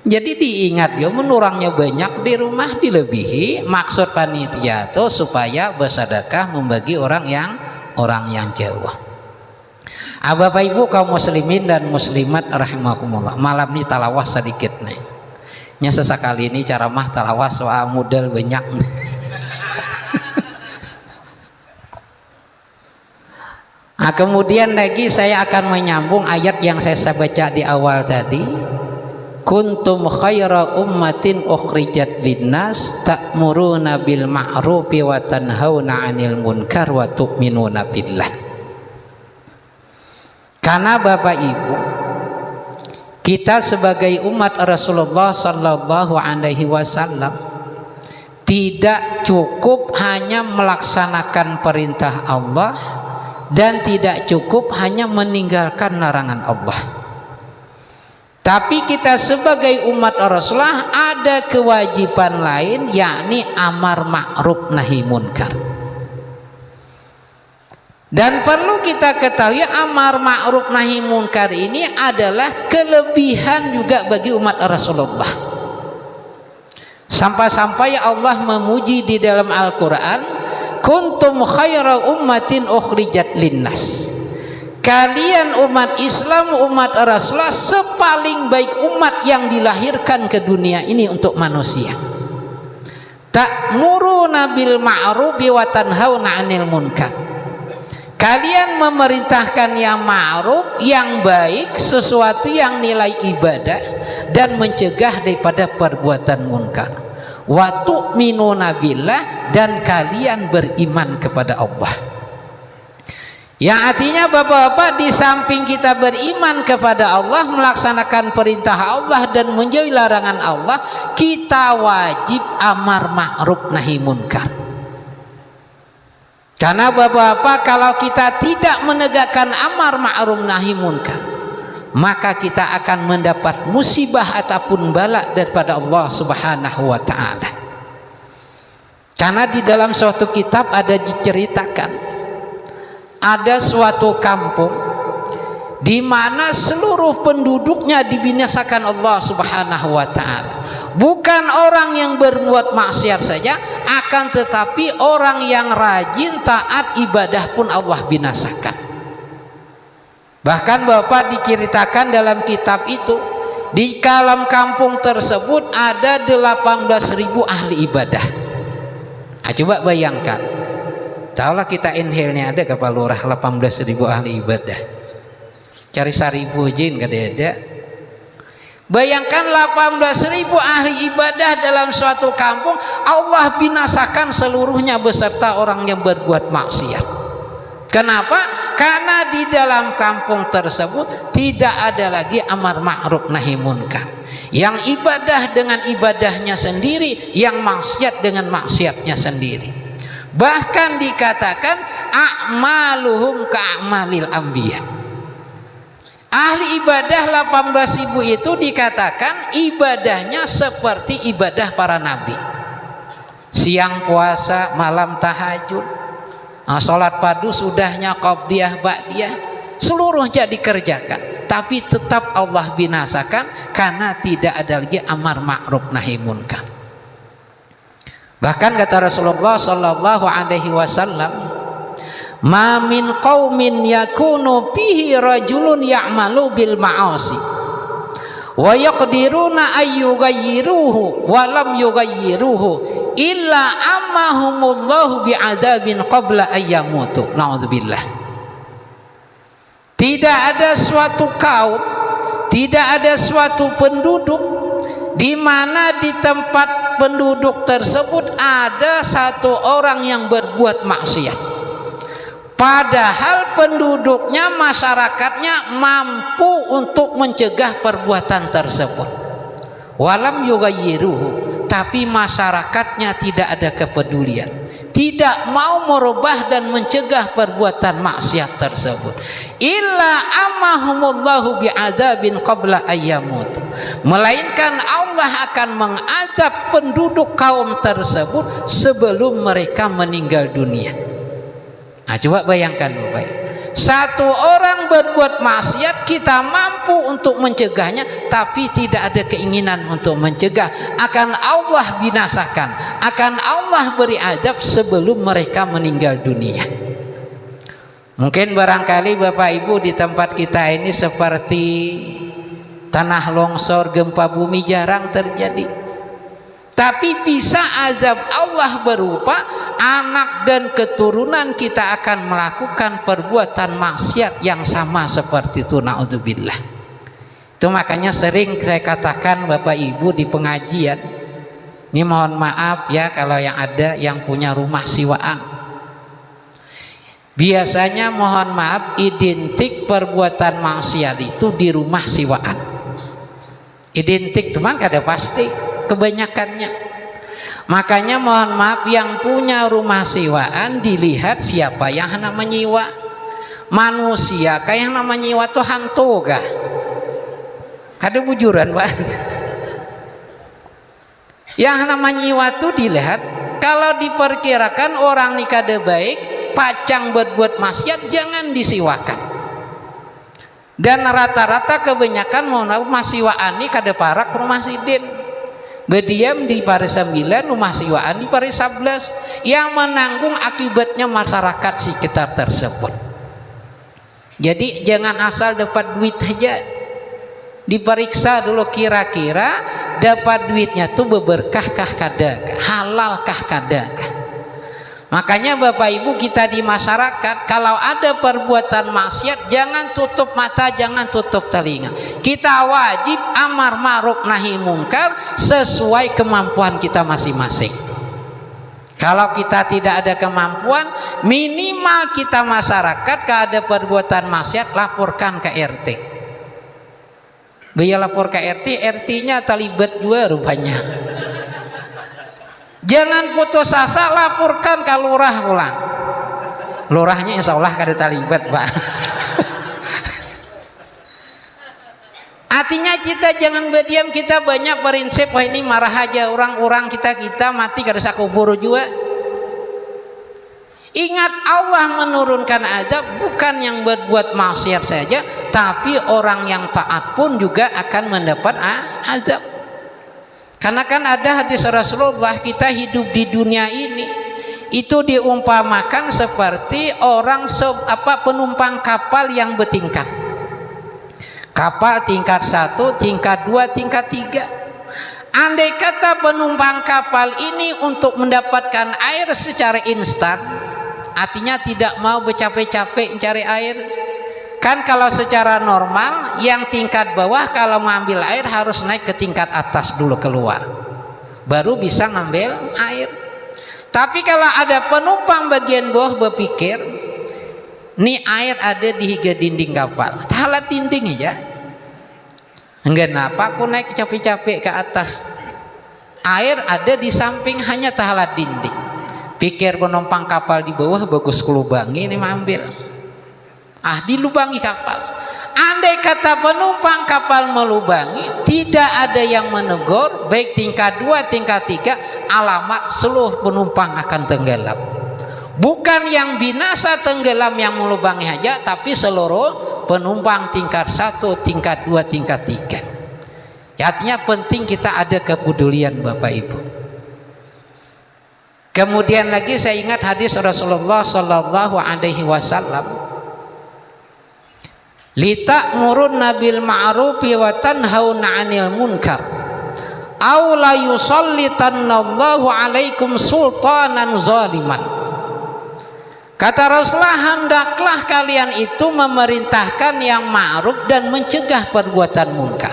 Speaker 2: Jadi diingat ya, menurangnya banyak di rumah dilebihi. Maksud panitia itu supaya bersedekah membagi orang yang jauh. Bapak Ibu kaum muslimin dan muslimat rahimakumullah. Malam ini talawas sedikit nih. Nya sesekali ini ceramah talawas soal modal banyak. Nah, kemudian lagi saya akan menyambung ayat yang saya baca di awal tadi. Kuntum khaira ummatin ukhrijat linnas ta'muruna bil ma'rufi wa tanhauna 'anil munkar wa tu'minuna billah. Karena Bapak Ibu, kita sebagai umat Rasulullah sallallahu alaihi wasallam tidak cukup hanya melaksanakan perintah Allah dan tidak cukup hanya meninggalkan larangan Allah. Tapi kita sebagai umat Rasulullah ada kewajiban lain, yakni amar ma'ruf nahi munkar. Dan perlu kita ketahui amar ma'ruf nahi munkar ini adalah kelebihan juga bagi umat Rasulullah. Sampai-sampai Allah memuji di dalam Al-Quran, kuntum khaira ummatin ukhrijat linnas. Kalian umat Islam, umat Rasulullah sepaling baik umat yang dilahirkan ke dunia ini untuk manusia. Ta'muruna bil ma'rufi wa tanhauna 'anil munkar. Kalian memerintahkan yang ma'ruf, yang baik, sesuatu yang nilai ibadah, dan mencegah daripada perbuatan munkar. Wa tu'minuna billah, dan kalian beriman kepada Allah. Yang artinya Bapak-bapak, di samping kita beriman kepada Allah, melaksanakan perintah Allah dan menjauhi larangan Allah, kita wajib amar ma'ruf nahi munkar. Karena Bapak-bapak, kalau kita tidak menegakkan amar ma'ruf nahi munkar, maka kita akan mendapat musibah ataupun bala daripada Allah Subhanahu wa ta'ala. Karena di dalam suatu kitab ada diceritakan, ada suatu kampung di mana seluruh penduduknya dibinasakan Allah Subhanahu wa ta'ala. Bukan orang yang berbuat maksiat saja, akan tetapi orang yang rajin taat ibadah pun Allah binasakan. Bahkan Bapak diceritakan dalam kitab itu, di dalam kampung tersebut ada 18.000 ahli ibadah. Coba bayangkan, tahulah kita inhalnya ada kapal lurah 18.000 ahli ibadah. Cari 1.000 jin kada ada. Bayangkan 18.000 ahli ibadah dalam suatu kampung, Allah binasakan seluruhnya beserta orang yang berbuat maksiat. Kenapa? Karena di dalam kampung tersebut tidak ada lagi amar ma'ruf nahi munkar. Yang ibadah dengan ibadahnya sendiri, yang maksiat dengan maksiatnya sendiri. Bahkan dikatakan a'maluhum ka'amalil anbiya. Ahli ibadah 18.000 itu dikatakan ibadahnya seperti ibadah para nabi. Siang puasa, malam tahajud, sholat padu sudahnya, qobliyah, ba'diyah, seluruhnya dikerjakan. tapi tetap Allah binasakan karena tidak ada lagi amar ma'ruf nahi munkar. Bahkan kata Rasulullah sallallahu alaihi wasallam, "Ma min qaumin yakunu fihi rajulun ya'malu bil ma'asi wa yaqdiruna ayyughayyiruhu wa lam yughayyiruhu illa ammahumullahu bi'adzabin qabla ayyamutu." Naudzubillah. Tidak ada suatu kaum, tidak ada suatu penduduk di mana di tempat penduduk tersebut ada satu orang yang berbuat maksiat, padahal penduduknya, masyarakatnya mampu untuk mencegah perbuatan tersebut. Walam yughayyiruhu, tapi masyarakatnya tidak ada kepedulian, tidak mau merubah dan mencegah perbuatan maksiat tersebut. Illa amahumullahu bi'adzabin qabla ayyamut, melainkan Allah akan mengazab penduduk kaum tersebut sebelum mereka meninggal dunia. Nah, coba bayangkan Bapak, satu orang berbuat maksiat, kita mampu untuk mencegahnya, tapi tidak ada keinginan untuk mencegah, akan Allah binasakan, akan Allah beri azab sebelum mereka meninggal dunia. Mungkin barangkali Bapak Ibu di tempat kita ini seperti tanah longsor, gempa bumi jarang terjadi, tapi bisa azab Allah berupa anak dan keturunan kita akan melakukan perbuatan maksiat yang sama seperti itu. Naudzubillah. Itu makanya sering saya katakan Bapak Ibu di pengajian, ini mohon maaf ya kalau yang ada yang punya rumah siwaan, biasanya mohon maaf identik perbuatan maksiat itu di rumah siwaan. Identik teman kada pasti kebanyakannya. Makanya mohon maaf, yang punya rumah siwaan dilihat siapa yang nama nyiwa. Manusia kayak yang nama nyiwa tuh hantu kah? Kada bujuran Pak. Yang nama nyiwa tuh dilihat, kalau diperkirakan orang ini kada baik, pacang berbuat maksiat, jangan disiwakan. Dan rata-rata kebanyakan mohon maaf masiwaan ini kada parak rumah sidin, berdiam di Paris 9, rumah siwaan di Paris 11, yang menanggung akibatnya masyarakat sekitar tersebut. Jadi jangan asal dapat duit aja, diperiksa dulu kira-kira dapat duitnya tuh berberkahkah kada, halalkah kada. Makanya Bapak Ibu kita di masyarakat, kalau ada perbuatan maksiat jangan tutup mata, jangan tutup telinga. Kita wajib amar ma'ruf nahi munkar sesuai kemampuan kita masing-masing. Kalau kita tidak ada kemampuan, minimal kita masyarakat kalau ada perbuatan maksiat laporkan ke RT. Biar lapor ke RT, RT-nya terlibat juga rupanya. Jangan putus asa, laporkan ke lurah pulang. Lurahnya insya Allah kada terlibat Pak. Artinya kita jangan berdiam, kita banyak prinsip, wah ini marah aja orang-orang, kita mati kada sakubur juga. Ingat Allah menurunkan azab bukan yang berbuat maksiat saja, tapi orang yang taat pun juga akan mendapat azab. Karena kan ada hadis Rasulullah, kita hidup di dunia ini itu diumpamakan seperti orang penumpang kapal yang bertingkat. Kapal tingkat 1, tingkat 2, tingkat 3. Andai kata penumpang kapal ini untuk mendapatkan air secara instan, artinya tidak mau bercapek-capek mencari air. Kan kalau secara normal yang tingkat bawah kalau mengambil air harus naik ke tingkat atas dulu keluar, baru bisa ngambil air. Tapi kalau ada penumpang bagian bawah berpikir, nih air ada di higa dinding kapal, tahalat dinding aja, enggak napa aku naik capek-capek ke atas. Air ada di samping, hanya tahalat dinding. Pikir penumpang kapal di bawah bagus kelubangi ini mengambil. Dilubangi kapal. Andai kata penumpang kapal melubangi, tidak ada yang menegur, baik tingkat 2, tingkat 3, alamat seluruh penumpang akan tenggelam. Bukan yang binasa tenggelam yang melubangi aja, tapi seluruh penumpang tingkat 1, tingkat 2, tingkat 3. Artinya penting kita ada kepedulian Bapak Ibu. Kemudian lagi saya ingat hadis Rasulullah sallallahu alaihi wasallam, li ta'murunna bil ma'rufi wa tanhauna 'anil munkar aw la yusallitannallahu 'alaikum sultanan zaliman. Kata Rasulullah, hendaklah kalian itu memerintahkan yang ma'ruf dan mencegah perbuatan munkar.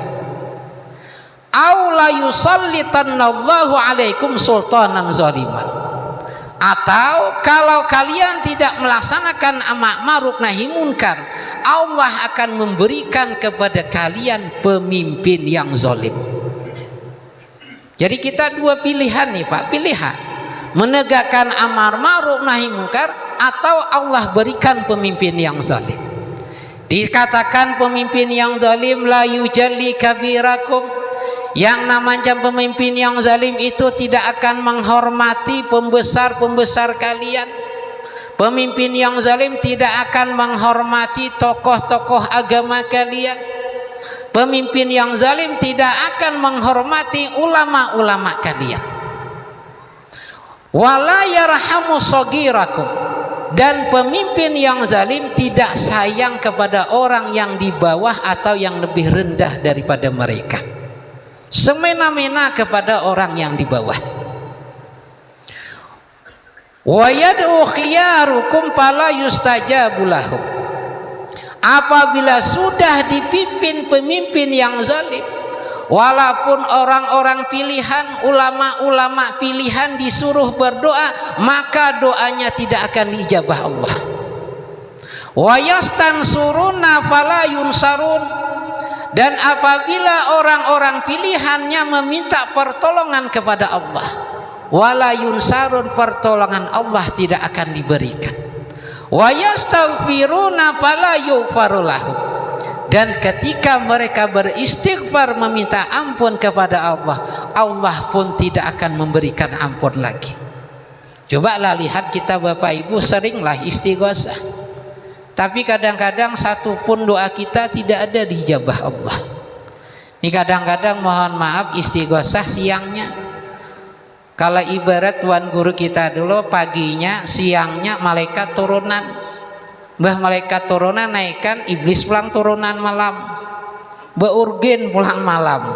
Speaker 2: Aw la yusallitannallahu 'alaikum sultanan zaliman. Atau kalau kalian tidak melaksanakan amar ma'ruf nahi munkar, Allah akan memberikan kepada kalian pemimpin yang zalim. Jadi kita dua pilihan nih Pak, pilihan menegakkan amar ma'ruf nahi munkar atau Allah berikan pemimpin yang zalim. Dikatakan pemimpin yang zalim la yujalli kabirakum, yang namanya pemimpin yang zalim itu tidak akan menghormati pembesar-pembesar kalian. Pemimpin yang zalim tidak akan menghormati tokoh-tokoh agama kalian. Pemimpin yang zalim tidak akan menghormati ulama-ulama kalian. Wala yarhamu shagirakum, dan pemimpin yang zalim tidak sayang kepada orang yang di bawah atau yang lebih rendah daripada mereka, semena-mena kepada orang yang di bawah. Wa yad'u khiyarukum fala yustajabu lahum, apabila sudah dipimpin pemimpin yang zalim, walaupun orang-orang pilihan, ulama-ulama pilihan disuruh berdoa, maka doanya tidak akan diijabah Allah. Wa yastansuruna fala yunsarun, dan apabila orang-orang pilihannya meminta pertolongan kepada Allah, wala yunsarun, pertolongan Allah tidak akan diberikan. Wa yastaghfiruna fala yughfaru lahum, dan ketika mereka beristighfar meminta ampun kepada Allah, Allah pun tidak akan memberikan ampun lagi. Cobalah lihat kita Bapak Ibu, seringlah istighosah, tapi kadang-kadang satu pun doa kita tidak ada dijabah Allah. Ini kadang-kadang mohon maaf istighosah siangnya. Kalau ibarat tuan guru kita dulu, paginya, siangnya malaikat turunan. Mbah malaikat turunan naikkan, iblis pulang turunan malam. Beurgen pulang malam.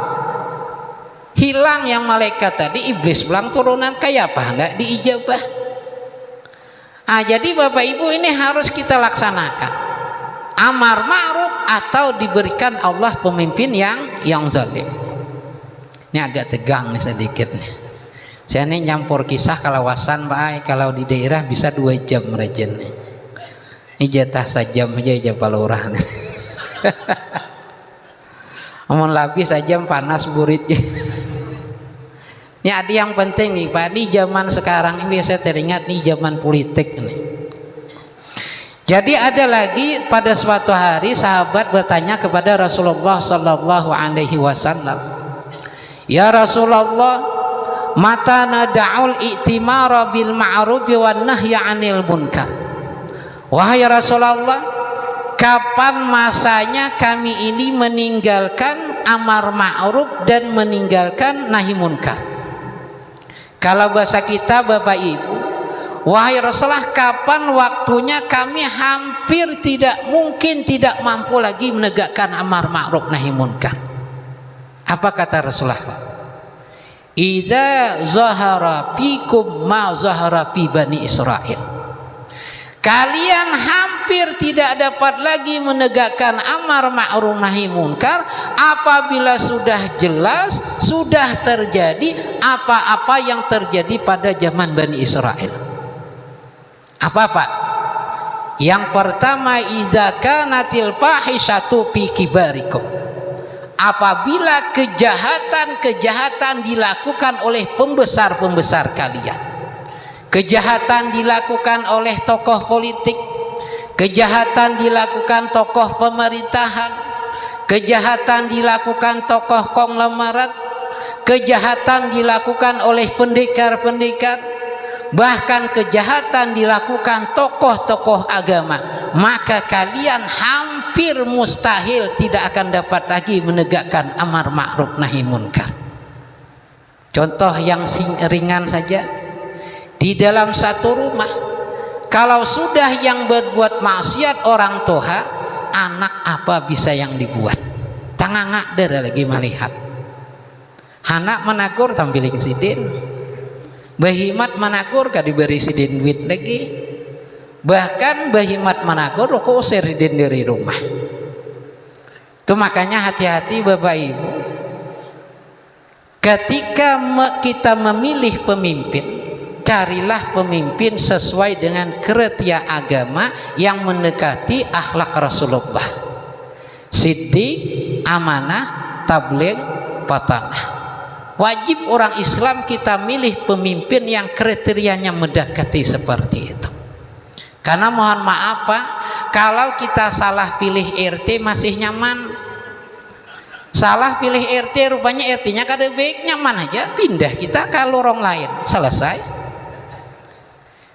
Speaker 2: Hilang yang malaikat tadi, iblis pulang turunan, kayak apa? Enggak diijabah. Jadi Bapak Ibu, ini harus kita laksanakan amar ma'ruf atau diberikan Allah pemimpin yang zalim. Ini agak tegang nih sedikit nih. Saya ini nyampur kisah kalawasan Pak, kalau di daerah bisa 2 jam rejen nih. Ini jatah sajam aja Jabal Lurah. Amun lapis sajam panas burit. Ini ada yang penting nih Pak, di zaman sekarang ini saya teringat nih zaman politik nih. Jadi ada lagi pada suatu hari sahabat bertanya kepada Rasulullah sallallahu alaihi wasallam, "Ya Rasulullah, mata nada'ul i'timara bil ma'ruf wan nahya 'anil munkar?" Wahai Rasulullah, kapan masanya kami ini meninggalkan amar ma'ruf dan meninggalkan nahi munkar? Kalau bahasa kita Bapak Ibu, wahai Rasulullah, kapan waktunya kami hampir tidak mungkin, tidak mampu lagi menegakkan amar ma'ruf nahi munkar? Apa kata Rasulullah? Idza zahara fikum ma zahara fi bani Israil. Kalian hampir tidak dapat lagi menegakkan amar ma'ruf nahi munkar apabila sudah jelas, sudah terjadi apa-apa yang terjadi pada zaman Bani Israel. Apa Pak? Yang pertama, idza kanatil fahisyatu fi kibarikum. Apabila kejahatan dilakukan oleh pembesar-pembesar kalian. Kejahatan dilakukan oleh tokoh politik, kejahatan dilakukan tokoh pemerintahan, kejahatan dilakukan tokoh konglomerat, kejahatan dilakukan oleh pendekar-pendekar, bahkan kejahatan dilakukan tokoh-tokoh agama, maka kalian hampir hampir mustahil tidak akan dapat lagi menegakkan amar ma'ruf nahi munkar. Contoh yang ringan saja, di dalam satu rumah kalau sudah yang berbuat maksiat orang tua, anak apa bisa yang dibuat? Tangangak dera lagi melihat. Anak menakur tampiling sidin, bahimat menakur gak diberi sidin duit lagi. Bahkan bahimat menakur kok usir sidin dari rumah. Itu makanya hati-hati Bapak Ibu, ketika kita memilih pemimpin, carilah pemimpin sesuai dengan kriteria agama yang mendekati akhlak Rasulullah. Siddiq, amanah, tabligh, patanah. Wajib orang Islam kita milih pemimpin yang kriterianya mendekati seperti itu. Karena mohon maaf Pak, kalau kita salah pilih RT masih nyaman. Salah pilih RT rupanya RT-nya kada baik, nyaman aja, pindah kita ke lorong lain, selesai.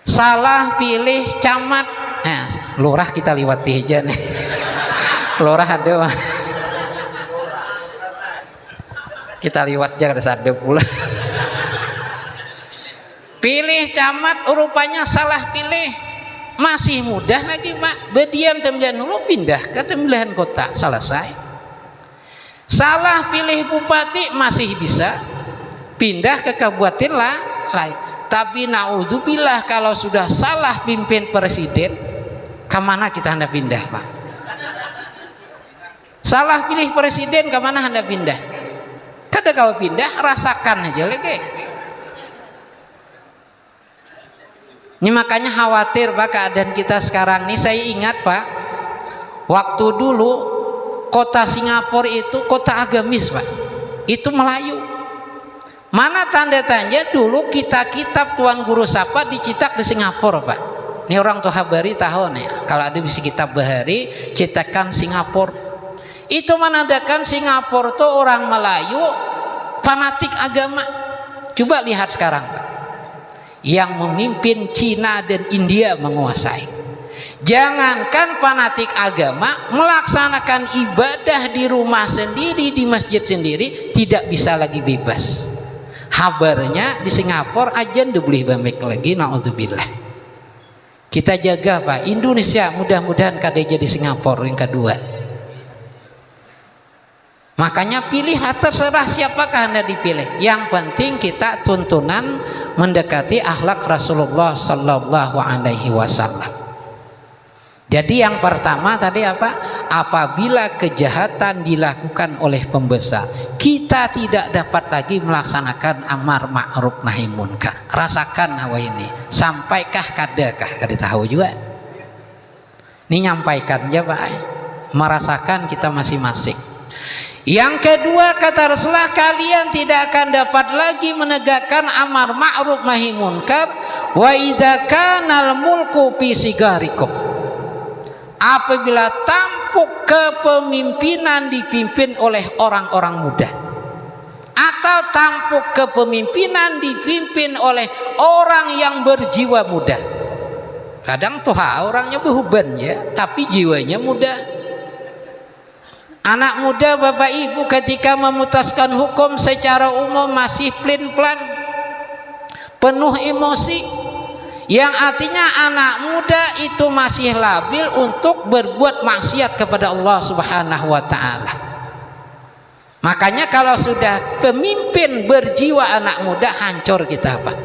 Speaker 2: Salah pilih camat, nah, lurah kita lewati aja nih. Lurah ada Pak. Kita lewat aja kada sadar pula. Pilih camat rupanya salah pilih. Masih mudah lagi Pak, berdiam tembilan dulu pindah ke tembilan kota, selesai. Salah pilih bupati masih bisa pindah ke kabupaten lain. Tapi naudzubillah kalau sudah salah pimpin presiden, kemana kita hendak pindah Pak? Salah pilih presiden kemana hendak pindah? Kada kalau pindah rasakan aja lagi. Ini makanya khawatir Pak keadaan kita sekarang nih. Saya ingat Pak, waktu dulu kota Singapura itu kota agamis Pak, itu Melayu. Mana tanda-tanda dulu kitab Tuan Guru Sapa dicetak di Singapura Pak. Ini orang tuh habari tahu nih, kalau ada bisi kitab bahari cetakan Singapura. Itu menandakan Singapura tuh orang Melayu fanatik agama. Coba lihat sekarang Pak, yang memimpin Cina dan India menguasai. Jangankan fanatik agama, melaksanakan ibadah di rumah sendiri, di masjid sendiri tidak bisa lagi bebas. Kabarnya di Singapura aja ndak boleh bamek lagi, naudzubillah. Kita jaga Pak, Indonesia mudah-mudahan kada jadi Singapura yang kedua. Makanya pilihlah, terserah siapakah Anda dipilih. Yang penting kita tuntunan mendekati akhlak Rasulullah sallallahu alaihi wasallam. Jadi yang pertama tadi apa? Apabila kejahatan dilakukan oleh pembesar, kita tidak dapat lagi melaksanakan amar ma'ruf nahi munkar. Rasakan hawa ini. Sampaikah kadakah? Kada tahu juga. Ini nyampaikan aja Pak. Merasakan kita masing-masing. Yang kedua kata Rasulullah, kalian tidak akan dapat lagi menegakkan amar ma'ruf nahi munkar wa idza kanal mulku fi sigarikum. Apabila tampuk kepemimpinan dipimpin oleh orang-orang muda, atau tampuk kepemimpinan dipimpin oleh orang yang berjiwa muda. Kadang tuh orangnya behuban ya, tapi jiwanya muda. Anak muda Bapak Ibu ketika memutuskan hukum secara umum masih plin-plan, penuh emosi, yang artinya anak muda itu masih labil untuk berbuat maksiat kepada Allah Subhanahu wa Ta'ala. Makanya kalau sudah pemimpin berjiwa anak muda, hancur kita Pak.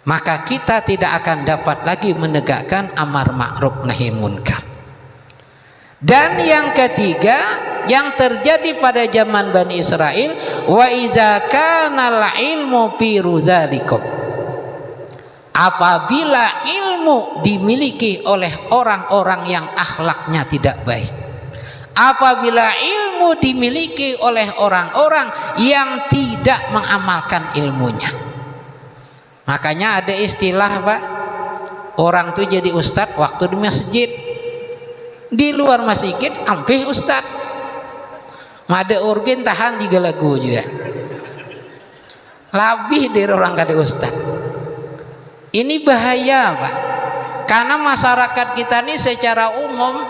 Speaker 2: Maka kita tidak akan dapat lagi menegakkan amar ma'ruf nahi munkar. Dan yang ketiga yang terjadi pada zaman Bani Israel, wa iza kanal ilmu fi rudzalikum. Apabila ilmu dimiliki oleh orang-orang yang akhlaknya tidak baik, apabila ilmu dimiliki oleh orang-orang yang tidak mengamalkan ilmunya. Makanya ada istilah Pak, orang tuh jadi ustadz waktu di masjid, di luar masjid ampih ustad. Mada urgen tahan 3 lagu juga. Lebih dari orang kada ustad. Ini bahaya Pak. Karena masyarakat kita ini secara umum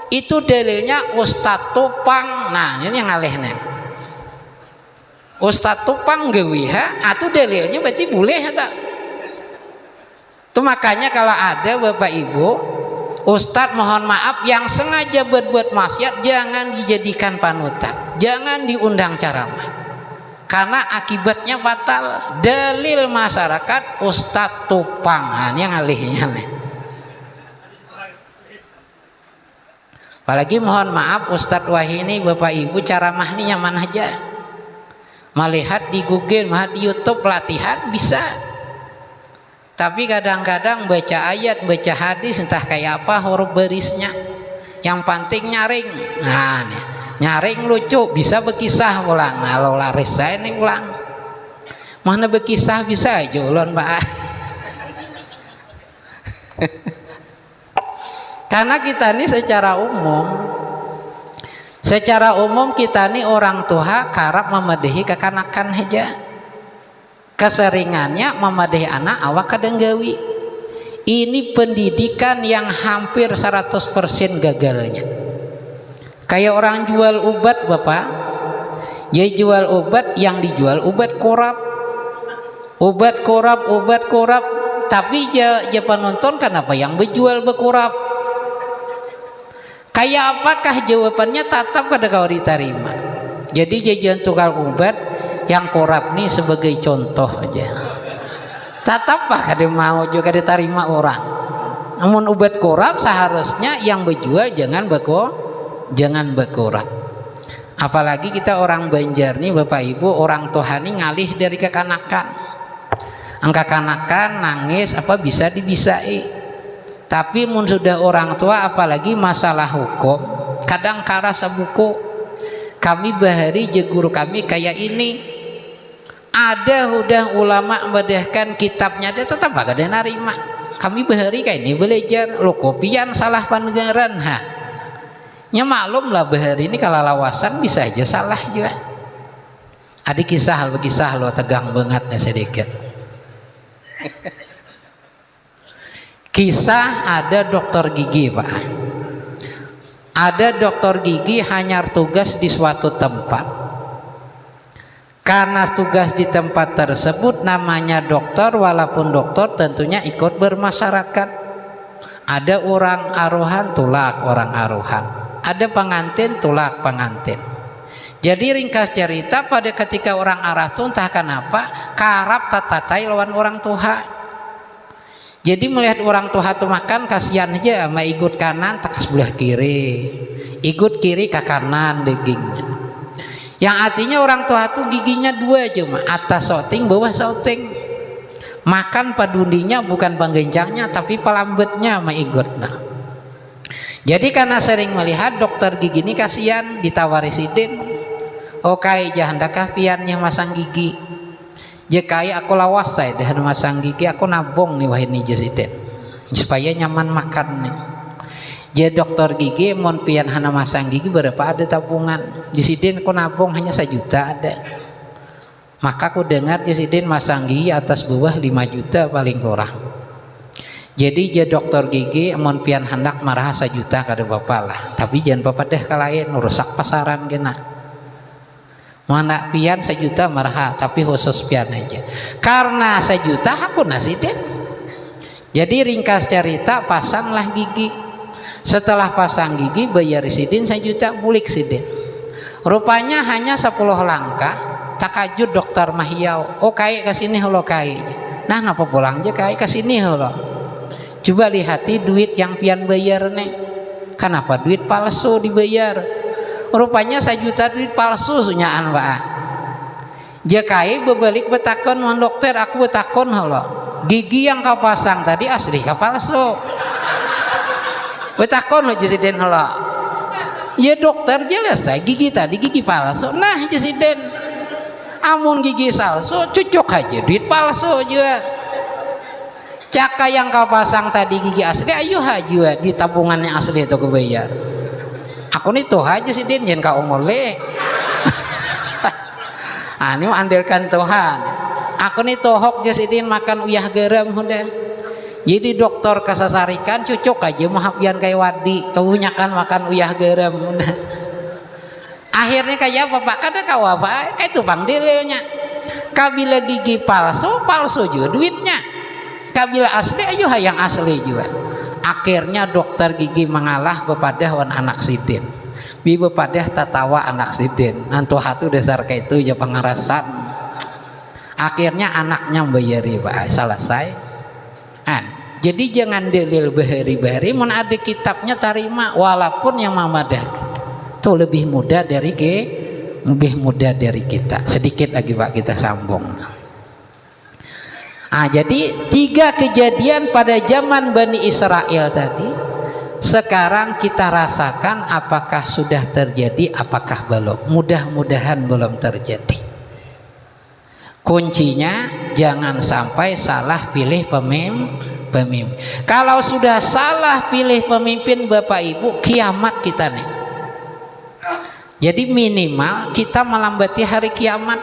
Speaker 2: Itu dalilnya Ustadz Tupang. Nah ini yang ngalehnya Ustadz Tupang gewiha atau dalilnya berarti boleh tak? Itu makanya kalau ada Bapak Ibu Ustadz mohon maaf yang sengaja berbuat maksiat jangan dijadikan panutan, jangan diundang ceramah karena akibatnya fatal. Dalil masyarakat Ustadz Tupang yang alihnya nih. Apalagi mohon maaf Ustadz Wahini Bapak Ibu ceramah ini nyaman aja, melihat di Google, melihat di YouTube pelatihan bisa. Tapi kadang-kadang baca ayat, baca hadis entah kayak apa huruf barisnya, yang penting nyaring. Nah nih, nyaring lucu, bisa berkisah ulang. Nah lo laris saya nih ulang, mana berkisah bisa aja ulun mbak. Karena kita ini secara umum kita ini orang tua karap memadahi kekanakan aja. Keseringannya memadahi anak awak kadang gawi. Ini pendidikan yang hampir 100% gagalnya. Kayak orang jual obat Bapak, dia jual obat, yang dijual obat korap, tapi dia penonton kenapa yang berjual berkorap. Kayak apakah jawabannya tetap kada kau diterima. Jadi jajan tukang obat yang korap nih sebagai contoh aja, tetap apa kada mau juga diterima orang. Namun obat korap seharusnya yang berjual jangan berkorap. Apalagi kita orang Banjar nih Bapak Ibu, orang tua nih ngalih dari kekanakan. Angka kanakan nangis apa bisa dibisai. Tapi mun sudah orang tua apalagi masalah hukum, kadang kara sabuku. Kami bahari je guru kami kayak ini. Ada udah ulama membedahkan kitabnya, dia tetap gak ada narima. Kami bahari kayak ini belajar lo kopian salah pandengaran nya maklum lah bahari ini kalau lawasan bisa aja salah juga. Ada kisah lo tegang banget ya sedikit. Kisah ada dokter gigi Pak. Ada dokter gigi hanya tugas di suatu tempat. Karena tugas di tempat tersebut namanya dokter, walaupun dokter tentunya ikut bermasyarakat. Ada orang aruhan tulak orang aruhan, ada pengantin tulak pengantin. Jadi ringkas cerita pada ketika orang arah tuh entah kenapa karap tatatai lawan orang tua. Jadi melihat orang tua tuh makan kasihan aja, sama ikut kanan tak sebelah kiri, ikut kiri ke kanan dagingnya. Yang artinya orang tua tuh giginya dua cuma atas sauting bawah sauting. Makan padundinya bukan penggencangnya tapi pelambetnya sama ikutnya. Jadi karena sering melihat dokter gigi ini kasihan, ditawari sidin, oke jahandakah piannya masang gigi. Jekai aku lawas saya dengan masang gigi, aku nabung nih wahini jasiden supaya nyaman makan nih. Jadi dokter gigi mon pian hana masang gigi berapa ada tabungan. Jasiden aku nabung hanya 1 juta ada. Maka aku dengar jasiden masang gigi atas bawah 5 juta paling kurang. Jadi jadi dokter gigi mon pian hendak marah 1 juta kada bapak lah. Tapi jangan bapak deh kalain rusak pasaran kena. Mana pian 1 juta marah, tapi khusus pian aja. Karena 1 juta aku nasi deh. Jadi ringkas cerita pasanglah gigi. Setelah pasang gigi bayar sidin 1 juta bulik sidin. Rupanya hanya 10 langkah takajud dokter mahiau. Oh kai kesini halo kai. Nah ngapa pulang aja kai kesini halo. Coba lihati duit yang pian bayar nih. Kenapa duit palsu dibayar? Rupanya 1 juta duit palsu sunyaan Pak. Jakai berbalik betakon mon dokter, aku betakon halo. Gigi yang kau pasang tadi asli kah palsu? Betakon lo jasiden halo. Ya dokter jelas saya gigi tadi gigi palsu. Nah jasiden amun gigi palsu cucuk aja duit palsu juga. Caka yang kau pasang tadi gigi asli ayo aja di tabungannya asli itu kebayar. Aku nih tuh aja sih din jangan kau ngoleh. Ini andalkan Tuhan. Aku nih tohok jasidin makan uyah garam udah. Jadi dokter kasasarikan cucuk aja mahapian kayak wadi, kebanyakan makan uyah garam. Akhirnya kayak apa Pak? Kada kau apa? Kayak tupang delenya. Kabila gigi palsu juga duitnya. Kabila asli ayo hayang asli juga. Akhirnya dokter gigi mengalah bepadah wan anak sidin. Bi bepadah tatawa anak sidin. Nantu hatu dasar kayak itu ya pengarasan. Akhirnya anaknya bayari Pak, selesai. Jadi jangan dalil bahari-bahari, mun ada kitabnya tarima walaupun yang mamadah itu lebih mudah dari kita. Sedikit lagi Pak kita sambung. Jadi 3 kejadian pada zaman Bani Israel tadi sekarang kita rasakan apakah sudah terjadi apakah belum. Mudah-mudahan belum terjadi. Kuncinya jangan sampai salah pilih pemimpin. Kalau sudah salah pilih pemimpin Bapak Ibu, kiamat kita nih. Jadi minimal kita melambati hari kiamat.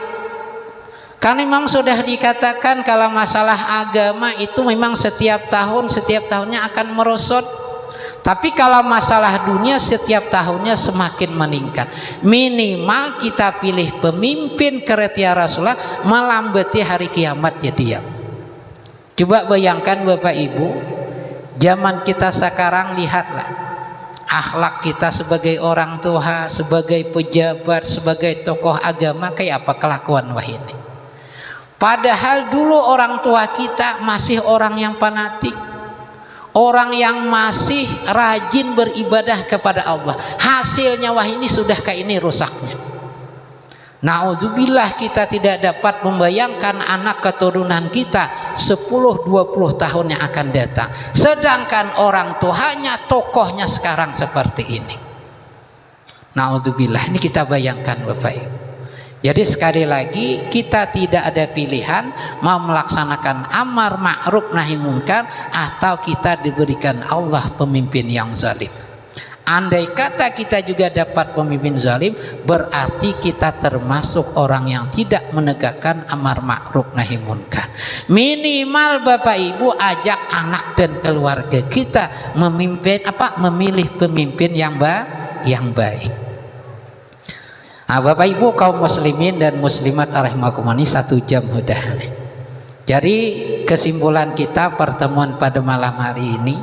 Speaker 2: Karena memang sudah dikatakan kalau masalah agama itu memang setiap tahunnya akan merosot. Tapi kalau masalah dunia setiap tahunnya semakin meningkat. Minimal kita pilih pemimpin kereta Rasulullah melambati hari kiamat jadi ya. Coba bayangkan Bapak Ibu, zaman kita sekarang lihatlah akhlak kita sebagai orang tua, sebagai pejabat, sebagai tokoh agama kayak apa kelakuan wah ini. Padahal dulu orang tua kita masih orang yang fanatik, orang yang masih rajin beribadah kepada Allah. Hasilnya wah ini sudah kayak ini rusaknya. Na'udzubillah kita tidak dapat membayangkan anak keturunan kita 10-20 tahun yang akan datang. Sedangkan orang tuanya, tokohnya sekarang seperti ini. Na'udzubillah, ini kita bayangkan Bapak Ibu. Jadi sekali lagi kita tidak ada pilihan mau melaksanakan amar ma'ruf nahi munkar atau kita diberikan Allah pemimpin yang zalim. Andai kata kita juga dapat pemimpin zalim, berarti kita termasuk orang yang tidak menegakkan amar ma'ruf nahi munkar. Minimal Bapak Ibu ajak anak dan keluarga kita memilih pemimpin yang baik. Bapak Ibu kaum muslimin dan muslimat rahimakumullah, 1 jam sudah. Jadi kesimpulan kita pertemuan pada malam hari ini,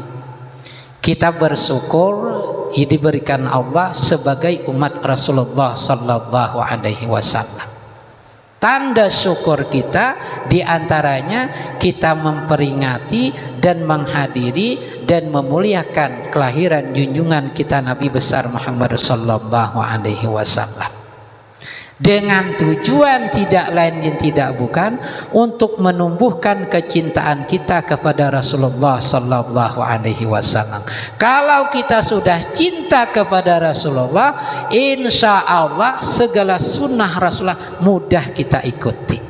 Speaker 2: kita bersyukur diberikan Allah sebagai umat Rasulullah sallallahu alaihi wasallam. Tanda syukur kita diantaranya kita memperingati dan menghadiri dan memuliakan kelahiran junjungan kita Nabi besar Muhammad sallallahu alaihi wasallam. Dengan tujuan tidak lain dan tidak bukan untuk menumbuhkan kecintaan kita kepada Rasulullah sallallahu alaihi wasallam. Kalau kita sudah cinta kepada Rasulullah, insya Allah segala sunnah Rasulullah mudah kita ikuti.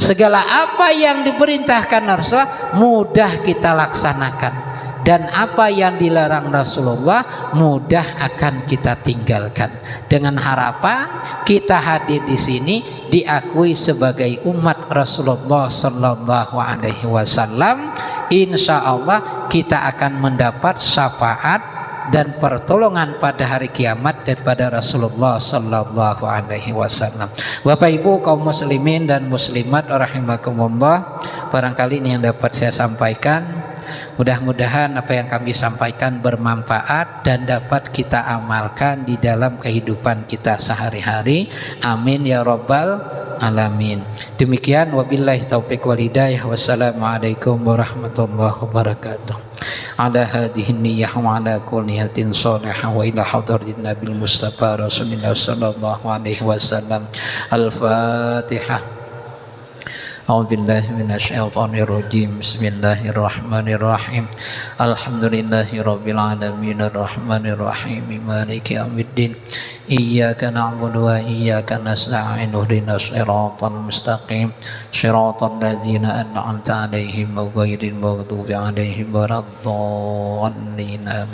Speaker 2: Segala apa yang diperintahkan Rasulullah mudah kita laksanakan. Dan apa yang dilarang Rasulullah mudah akan kita tinggalkan. Dengan harapan kita hadir di sini diakui sebagai umat Rasulullah sallallahu alaihi wasallam. Insya Allah kita akan mendapat syafaat dan pertolongan pada hari kiamat daripada Rasulullah sallallahu alaihi wasallam. Bapak Ibu kaum muslimin dan muslimat rahimakumullah, barangkali ini yang dapat saya sampaikan. Mudah-mudahan apa yang kami sampaikan bermanfaat dan dapat kita amalkan di dalam kehidupan kita sehari-hari. Amin ya rabbal alamin. Demikian wabillahi taufiq wal hidayah. Wassalamualaikum warahmatullahi wabarakatuh. Ala hadhihi niyyah wa ala kulli niyatin salihah wa ila hadratin nabil mustafa rasulillah sallallahu alaihi wasallam. Al-Fatihah. A'udzu billahi minasyaitonir rajim. Bismillahirrahmanirrahim. Alhamdulillahirabbil alamin arrahmanir rahim maliki yaumiddin. Iyyaka na'budu wa iyyaka nasta'in ihdinas siratal mustaqim siratal ladzina an'amta 'alaihim ghairil maghdubi 'alaihim waladdallin.